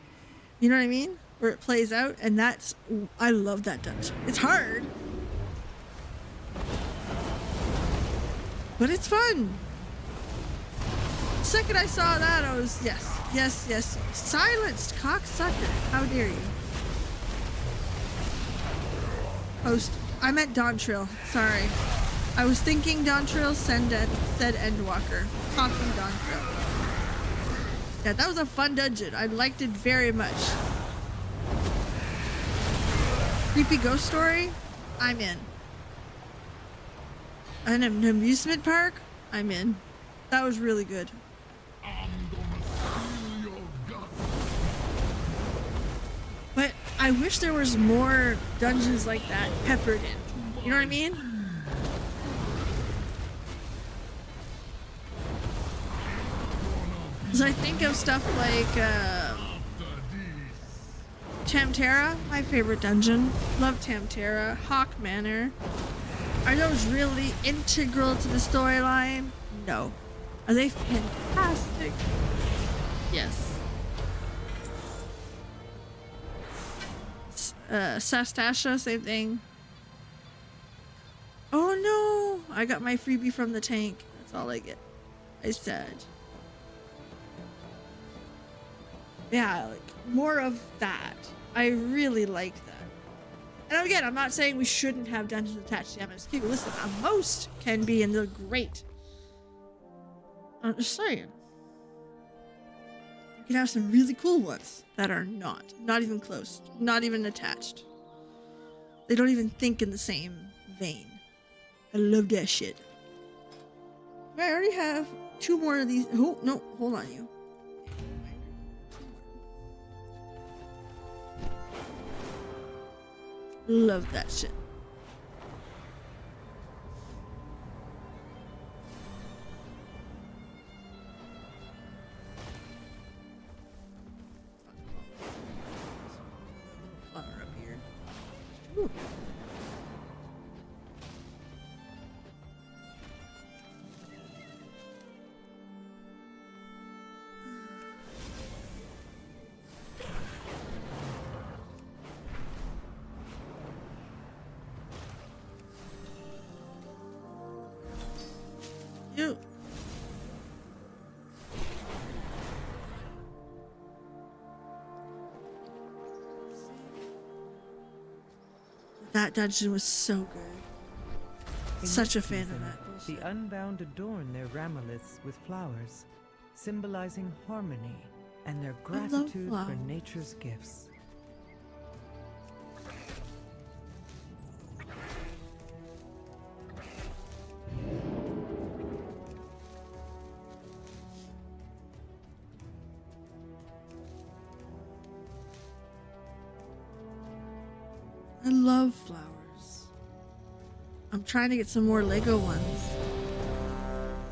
You know what I mean? Where it plays out, and I love that dungeon. It's hard, but it's fun. The second I saw that, I was yes. Silenced, cocksucker! How dare you? I meant Dawntrail. Sorry. I was thinking Dawntrail said Endwalker. Talking Dawntrail. Yeah, that was a fun dungeon. I liked it very much. Creepy ghost story? I'm in. An amusement park? I'm in. That was really good. But I wish there was more dungeons like that peppered in. You know what I mean? Because I think of stuff like Tamtara, my favorite dungeon. Love Tamtara. Hawk Manor. Are those really integral to the storyline? No. Are they fantastic? Yes. Sastasha, same thing. Oh no! I got my freebie from the tank. That's all I get. I said. Yeah, like, more of that. I really like that. And again, I'm not saying we shouldn't have dungeons attached to the MSQ. Listen, most can be, and they're great. I'm just saying. You can have some really cool ones that are not even close, not even attached. They don't even think in the same vein. I love that shit. I already have 2 more of these. Oh, no, hold on you. Love that shit. Flower up here. Ooh. You. That dungeon was so good. In Such a this fan of season, that bullshit. The Unbound adorn their ramoliths with flowers, symbolizing harmony and their I love gratitude for flowers. nature's gifts. I love flowers. I'm trying to get some more Lego ones.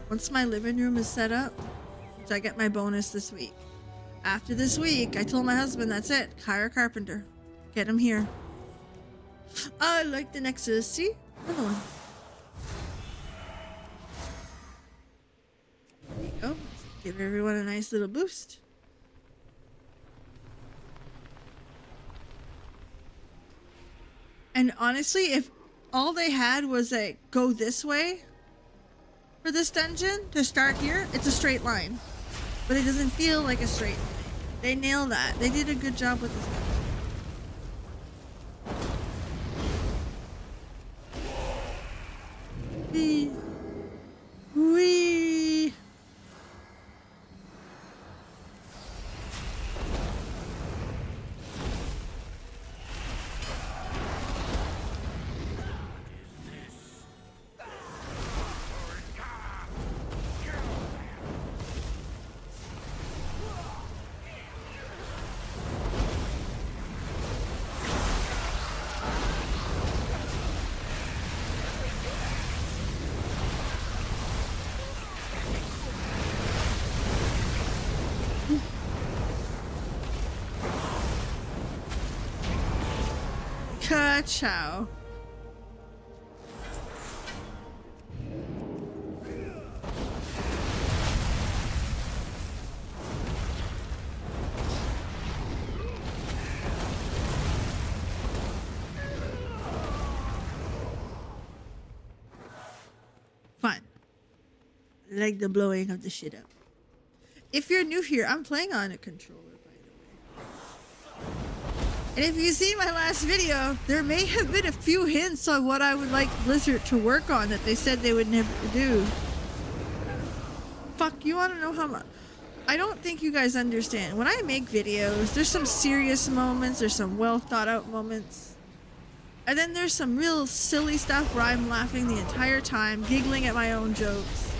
Once my living room is set up, which I get my bonus this week. After this week, I told my husband, that's it. Hire a carpenter. Get him here. I like the Nexus. See? Another one. There you go. Give everyone a nice little boost. And honestly, if all they had was a go this way for this dungeon to start here, it's a straight line. But it doesn't feel like a straight line. They nailed that. They did a good job with this dungeon. Wee. Wee. Ka-chow. Fun. Like the blowing of the shit up. If you're new here, I'm playing on a controller, by the way. And if you see my last video, there may have been a few hints on what I would like Blizzard to work on that they said they would never do. Fuck, you want to know how much? I don't think you guys understand. When I make videos, there's some serious moments, there's some well thought out moments. And then there's some real silly stuff where I'm laughing the entire time, giggling at my own jokes.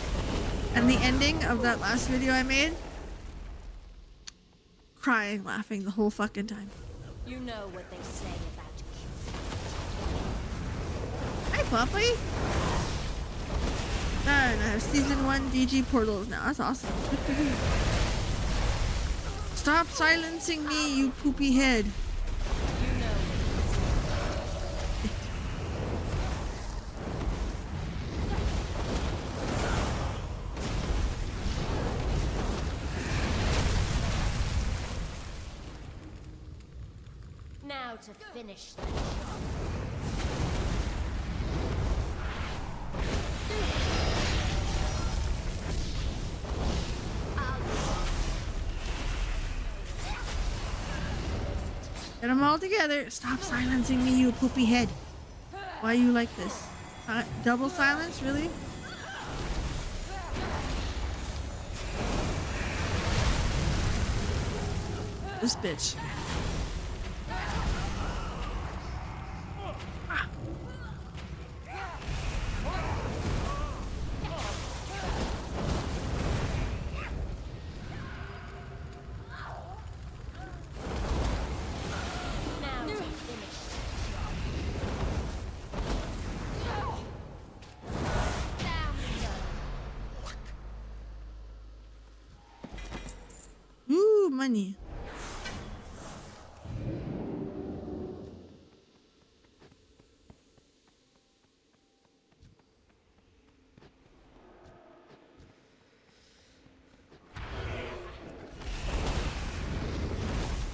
And the ending of that last video I made, crying, laughing the whole fucking time. You know what they say about Hi, Puppy. And I have season 1 DG portals now. That's awesome. Stop silencing me, you poopy head. you know to finish the job. Get them all together. Stop silencing me, you poopy head. Why are you like this? Double silence, really? This bitch. Now to finish the job. Ooh, money.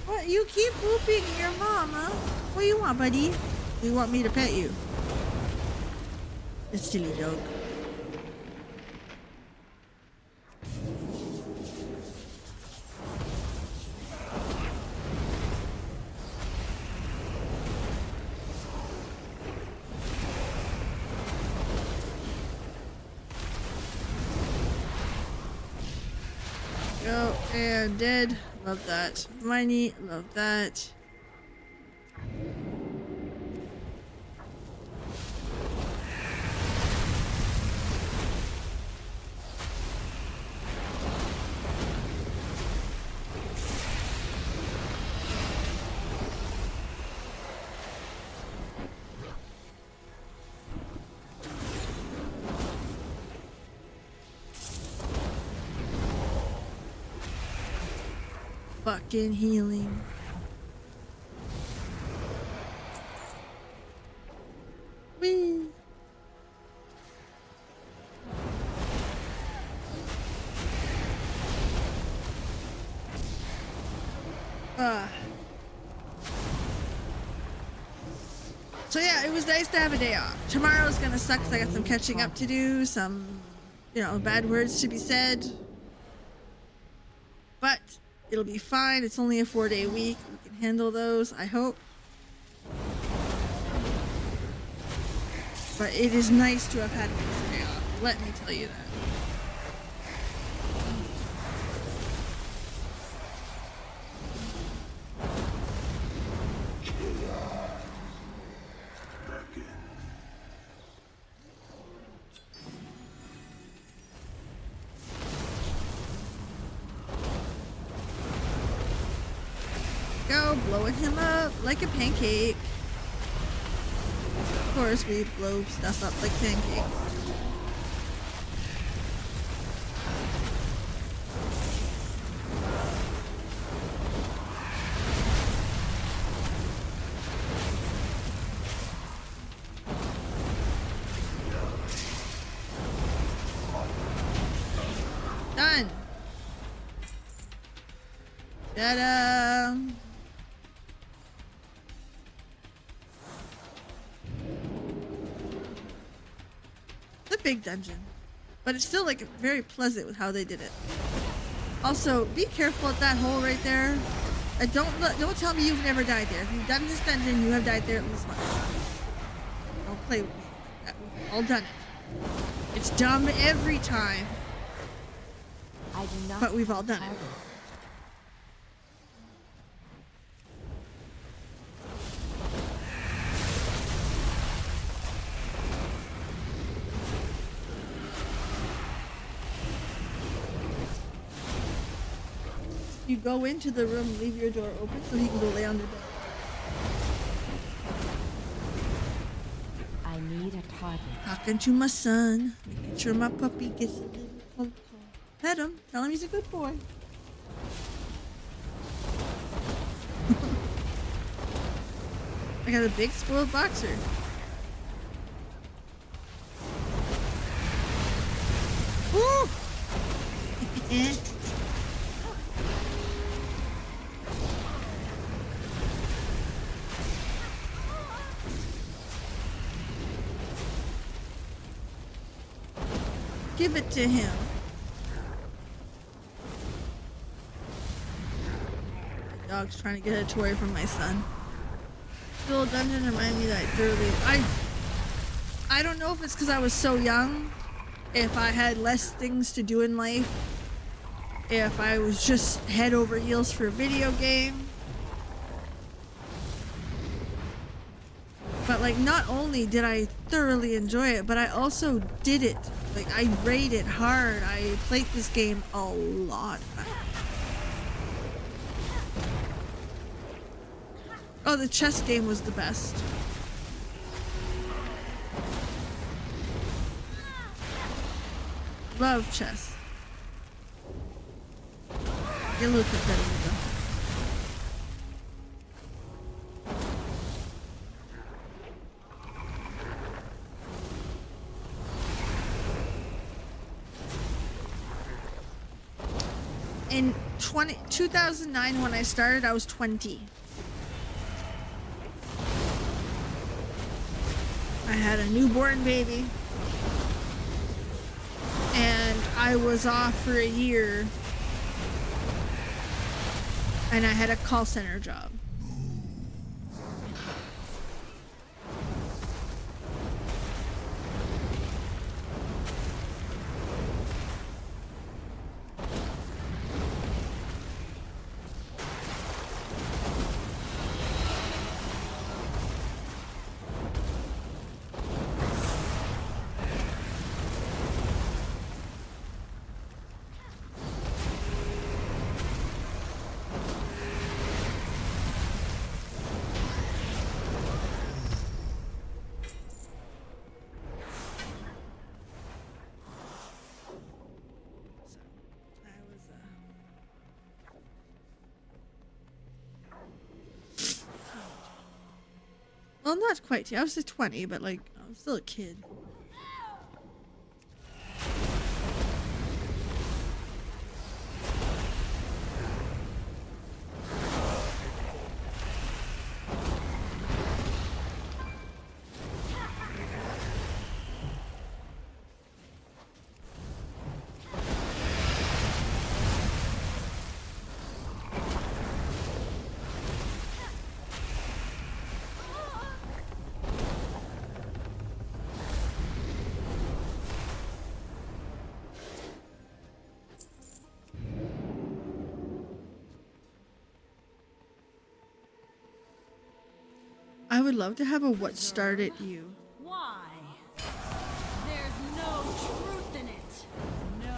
What? You keep whooping your mom, huh? What do you want, buddy? You want me to pet you? It's silly dog. Go and dead. Love that. Miney, love that. Fucking healing. Whee! So yeah, it was nice to have a day off. Tomorrow's gonna suck because I got some catching up to do, some, bad words to be said. But it'll be fine. It's only a 4-day week. We can handle those, I hope. But it is nice to have had an extra day off. Let me tell you that. Go, blowing him up like a pancake. Of course, we blow stuff up like pancakes. Done. Ta-da! It's a big dungeon, but it's still like very pleasant with how they did it. Also, be careful at that hole right there. Don't tell me you've never died there. If you've done this dungeon, you have died there at least once. Don't play with me. We've all done it. It's dumb every time, I do not but we've all done it. target. You go into the room, leave your door open so he can go lay on the bed. I need a target. Talking to my son, making sure my puppy gets a little cocoa. Pet him, tell him he's a good boy. I got a big spoiled boxer. Woo! Give it to him. My dog's trying to get a toy from my son. The little dungeon reminded me that I don't know if it's because I was so young, if I had less things to do in life, if I was just head over heels for a video game. But like, not only did I thoroughly enjoy it, but I also did it. Like, I raided hard. I played this game a lot. Oh, the chess game was the best. Love chess. Get a little competitive though. In 2009 when I started, I was 20. I had a newborn baby. And I was off for a year. And I had a call center job. Well, not quite. I was 20, but like, I was still a kid. I would love to have a what started you. Why? There's no truth in it. No.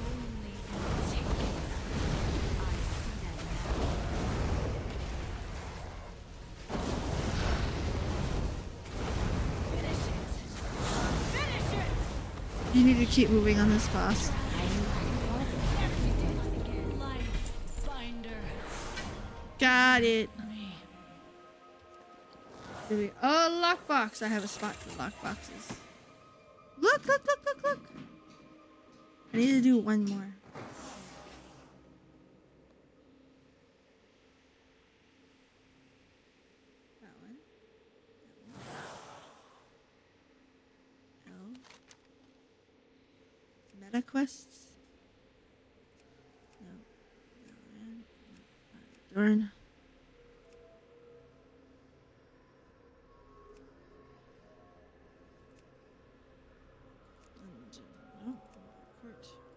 Only in taking. I see that now. Finish it! You need to keep moving on this boss. Got it. Oh, lockbox. I have a spot for lockboxes. Look. I need to do one more. That one. No. Meta quests. Darn.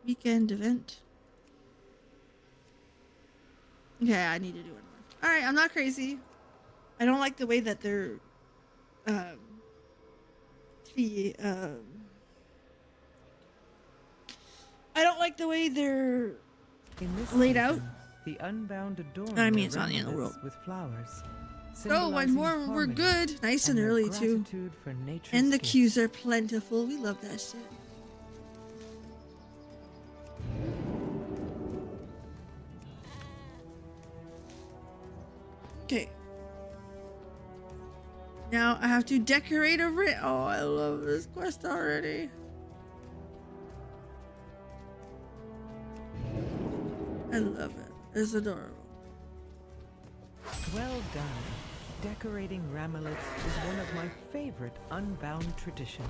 Weekend event. Okay, I need to do one more. Alright, I'm not crazy. I don't like the way that they're I don't like the way they're laid out. The unbound adornment. I mean, it's not the end of the world. With flowers. Oh, one more. We're good. Nice and early too. And the queues are plentiful. We love that shit. Okay. Now I have to decorate a ring. Oh, I love this quest already. I love it. It's adorable. Well done. Decorating ramolets is one of my favorite Unbound traditions.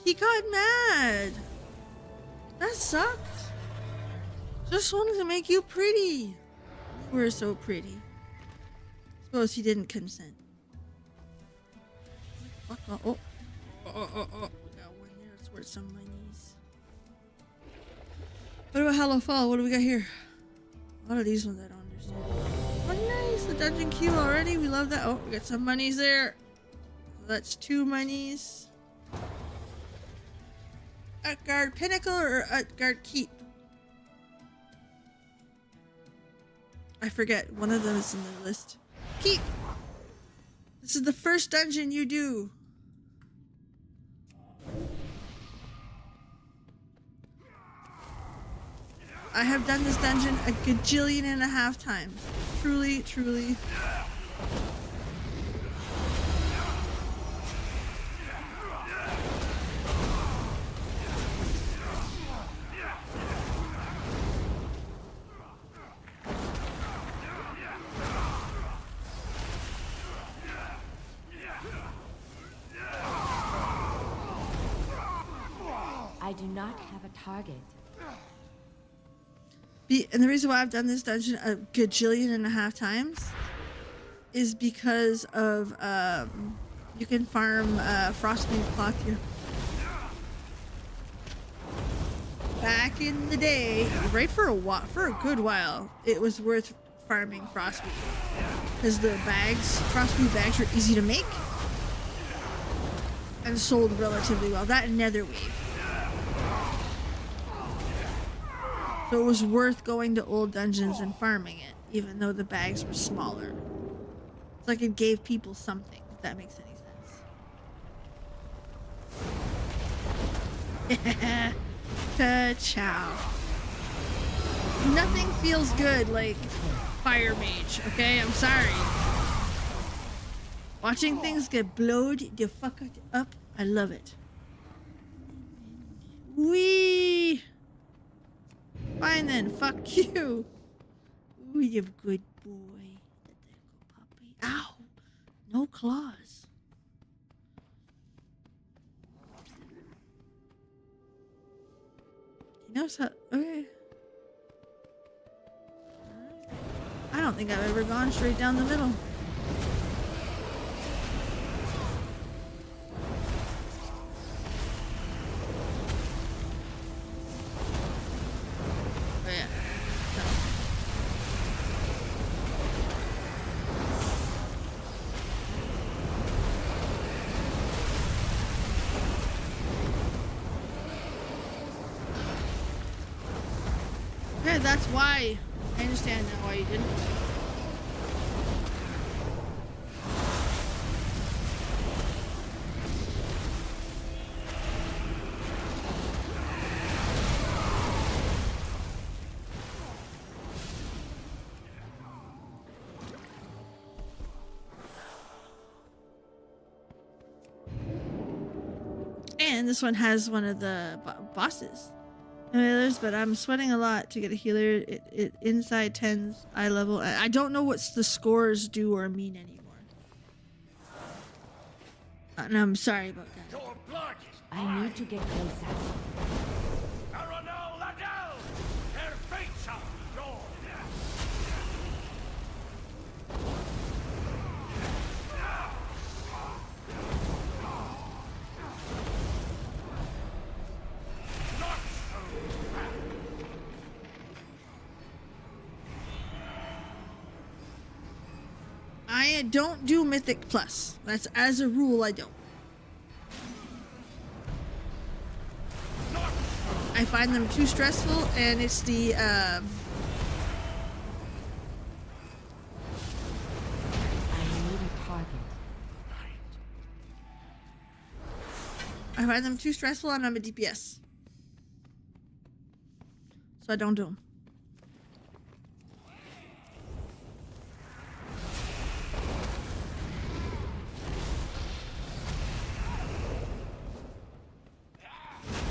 He got mad. That sucked. Just wanted to make you pretty. You were so pretty. Suppose he didn't consent. Fuck off. Oh. We got one here. It's worth some monies. What about Hello Fall? What do we got here? A lot of these ones I don't understand. Oh, nice. The dungeon queue already. We love that. Oh, we got some monies there. That's 2 monies. Utgard Pinnacle or Utgard Keep? I forget. One of them is in the list. Keep! This is the first dungeon you do. I have done this dungeon a gajillion and a half times. Truly, truly. I do not have a target. And the reason why I've done this dungeon a gajillion and a half times is because of you can farm frostweave cloth here. Back in the day, right for a good while, it was worth farming frostweave because the frostweave bags were easy to make and sold relatively well. That and netherweave. So it was worth going to old dungeons and farming it, even though the bags were smaller. It's like it gave people something, if that makes any sense. Ka-chow. Nothing feels good like Fire Mage, okay? I'm sorry. Watching things get blowed the fuck up, I love it. Wee! Fine then, fuck you. Ooh, you good boy. The little puppy. Ow! No claws. He knows how. Okay. I don't think I've ever gone straight down the middle. That's why. I understand now why you didn't. And this one has one of the bosses. But I'm sweating a lot to get a healer. It inside 10s eye level. I don't know what the scores do or mean anymore. And I'm sorry about that. I need to get closer. I don't do Mythic Plus. That's as a rule, I don't. I find them too stressful, and it's the I need a target. I find them too stressful, and I'm a DPS, so I don't do them.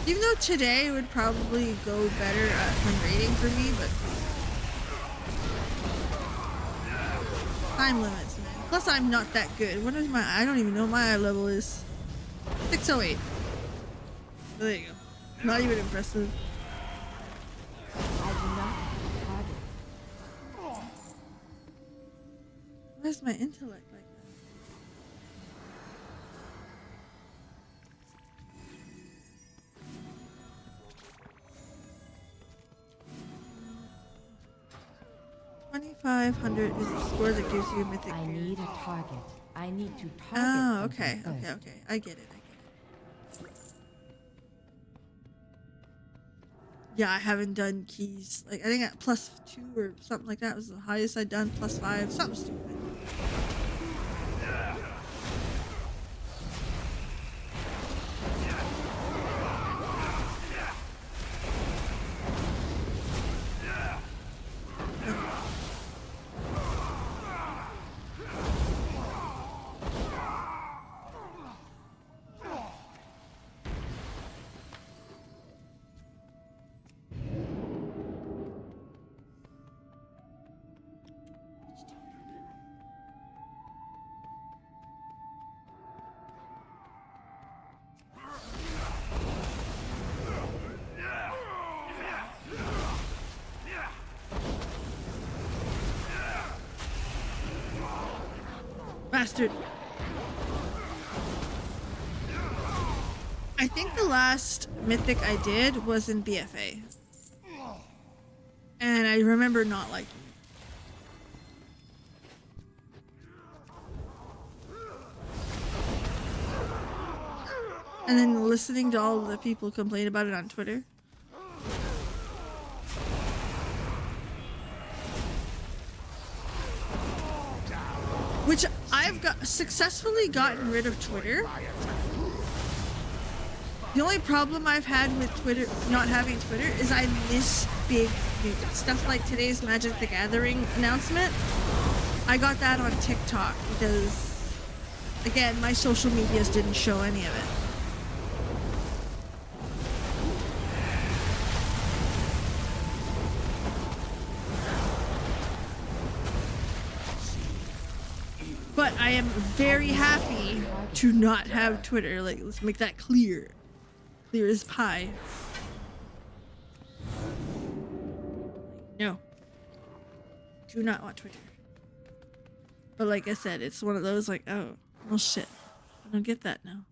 Even though today would probably go better when raiding for me, but time limits, man. Plus, I'm not that good. What is my? I don't even know what my eye level is. 608. So there you go. Not even impressive. I do not have a target. Where's my intellect like that? $2,500 is the score that gives you a mythic. I need a target. I need to target. Oh, something okay, first. okay. I get it. Yeah, I haven't done keys. Like, I think at +2 or something like that was the highest I'd done. +5, something stupid. Bastard. I think the last mythic I did was in BFA. And I remember not liking it. And then listening to all the people complain about it on Twitter. Which I've successfully gotten rid of Twitter. The only problem I've had with Twitter, not having Twitter, is I miss big news. Stuff like today's Magic the Gathering announcement. I got that on TikTok because, again, my social medias didn't show any of it. But I am very happy to not have Twitter. Like, let's make that clear. Clear as pie. No. Do not want Twitter. But like I said, it's one of those like, oh, well shit. I don't get that now.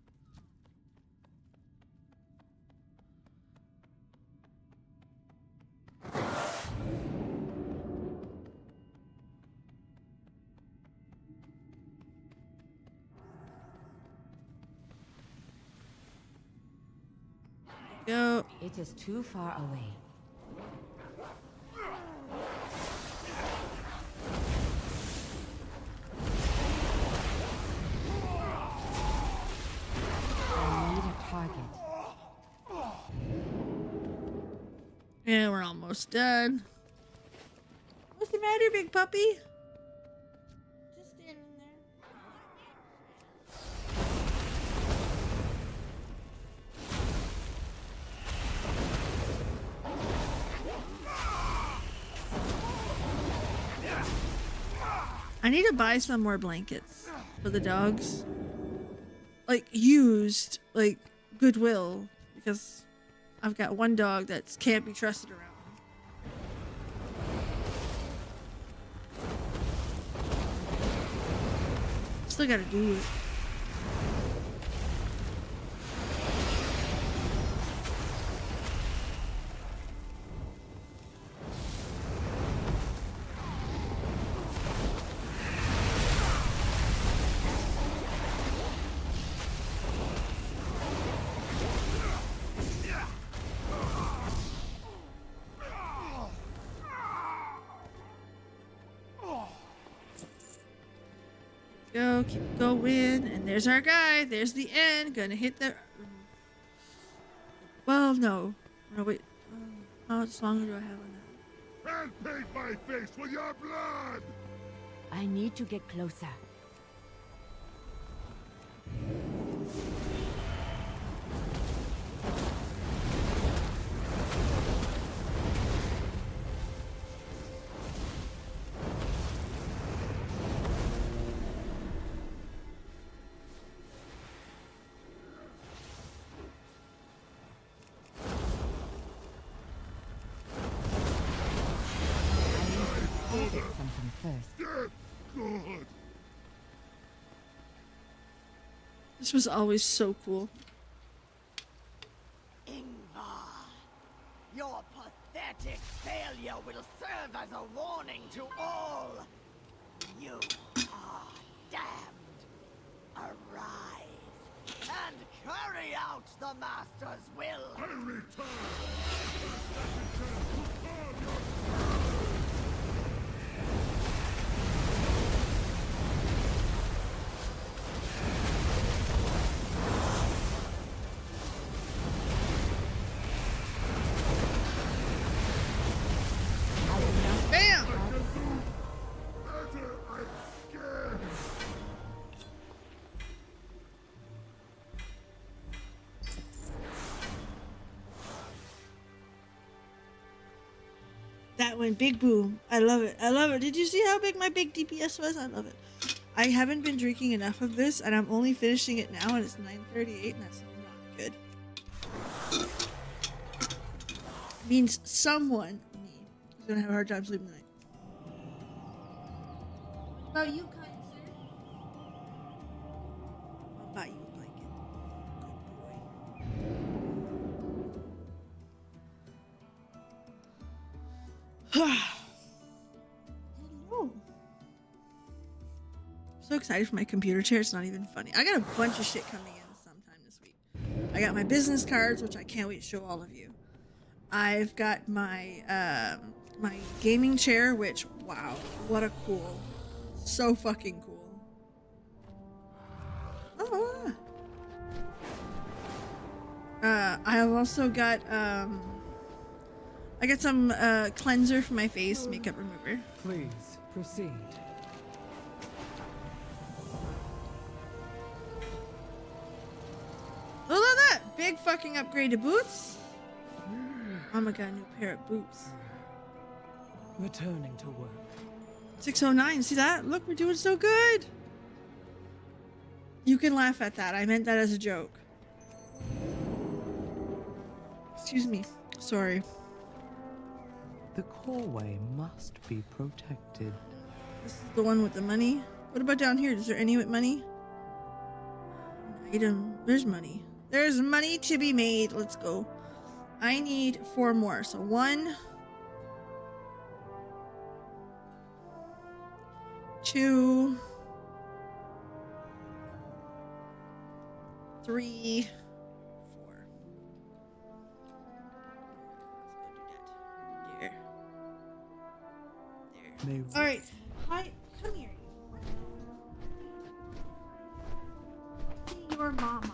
Go. It is too far away. I need a target. And we're almost done. What's the matter, big puppy? Just standing there. I need to buy some more blankets for the dogs. Like, used, like, Goodwill, because I've got one dog that can't be trusted around me. Still gotta do it. Go, keep going, and there's our guy. There's the end. Gonna hit the. Well, no. No, wait. How much longer do I have on that? And paint my face with your blood! I need to get closer. something first. Get good! This was always so cool. Ingvar, your pathetic failure will serve as a warning to all. You are damned. Arise and carry out the Master's will. I return! Bam! Better again! That went big boom. I love it. I love it. Did you see how big my big DPS was? I love it. I haven't been drinking enough of this, and I'm only finishing it now, and it's 9:38, and that's not good. Means someone, me, is gonna have a hard time sleeping tonight. What about you, kind sir? I'll buy you a blanket. Good boy. Hello. I'm so excited for my computer chair. It's not even funny. I got a bunch of shit coming in sometime this week. I got my business cards, which I can't wait to show all of you. I've got my my gaming chair, which, wow, what a cool, so fucking cool. Oh. I have also got I got some cleanser for my face, makeup remover. Please, proceed. Oh, look at that! Big fucking upgrade to boots. Mama got a new pair of boots. Returning to work. 609, see that? Look, we're doing so good. You can laugh at that. I meant that as a joke. Excuse me. Sorry. The coreway must be protected. This is the one with the money. What about down here? Is there any with money? Item. There's money. There's money to be made. Let's go. I need 4 more. So 1, 2, 3, 4. There. May All right. Hi. Come here. See your mama.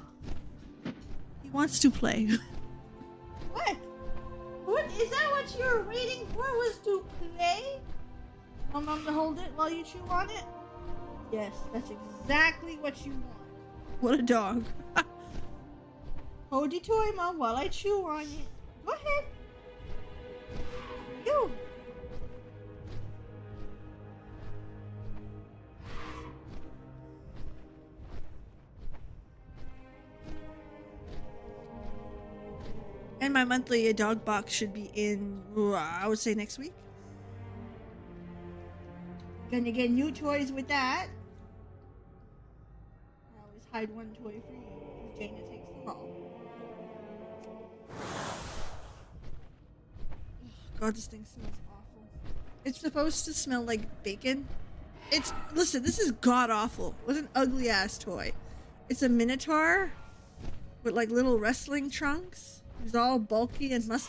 He wants to play. What? What is that? What you were waiting for? Was to play? Want mom to hold it while you chew on it? Yes, that's exactly what you want. What a dog. Hold your toy, mom, while I chew on it. Go ahead. You. And my monthly dog box should be in, I would say, next week. Gonna get new toys with that. I always hide one toy for you because Jaina takes them all. God, this thing smells awful. It's supposed to smell like bacon. Listen, this is god awful. What an ugly ass toy. It's a minotaur with like little wrestling trunks. He's all bulky and muscly.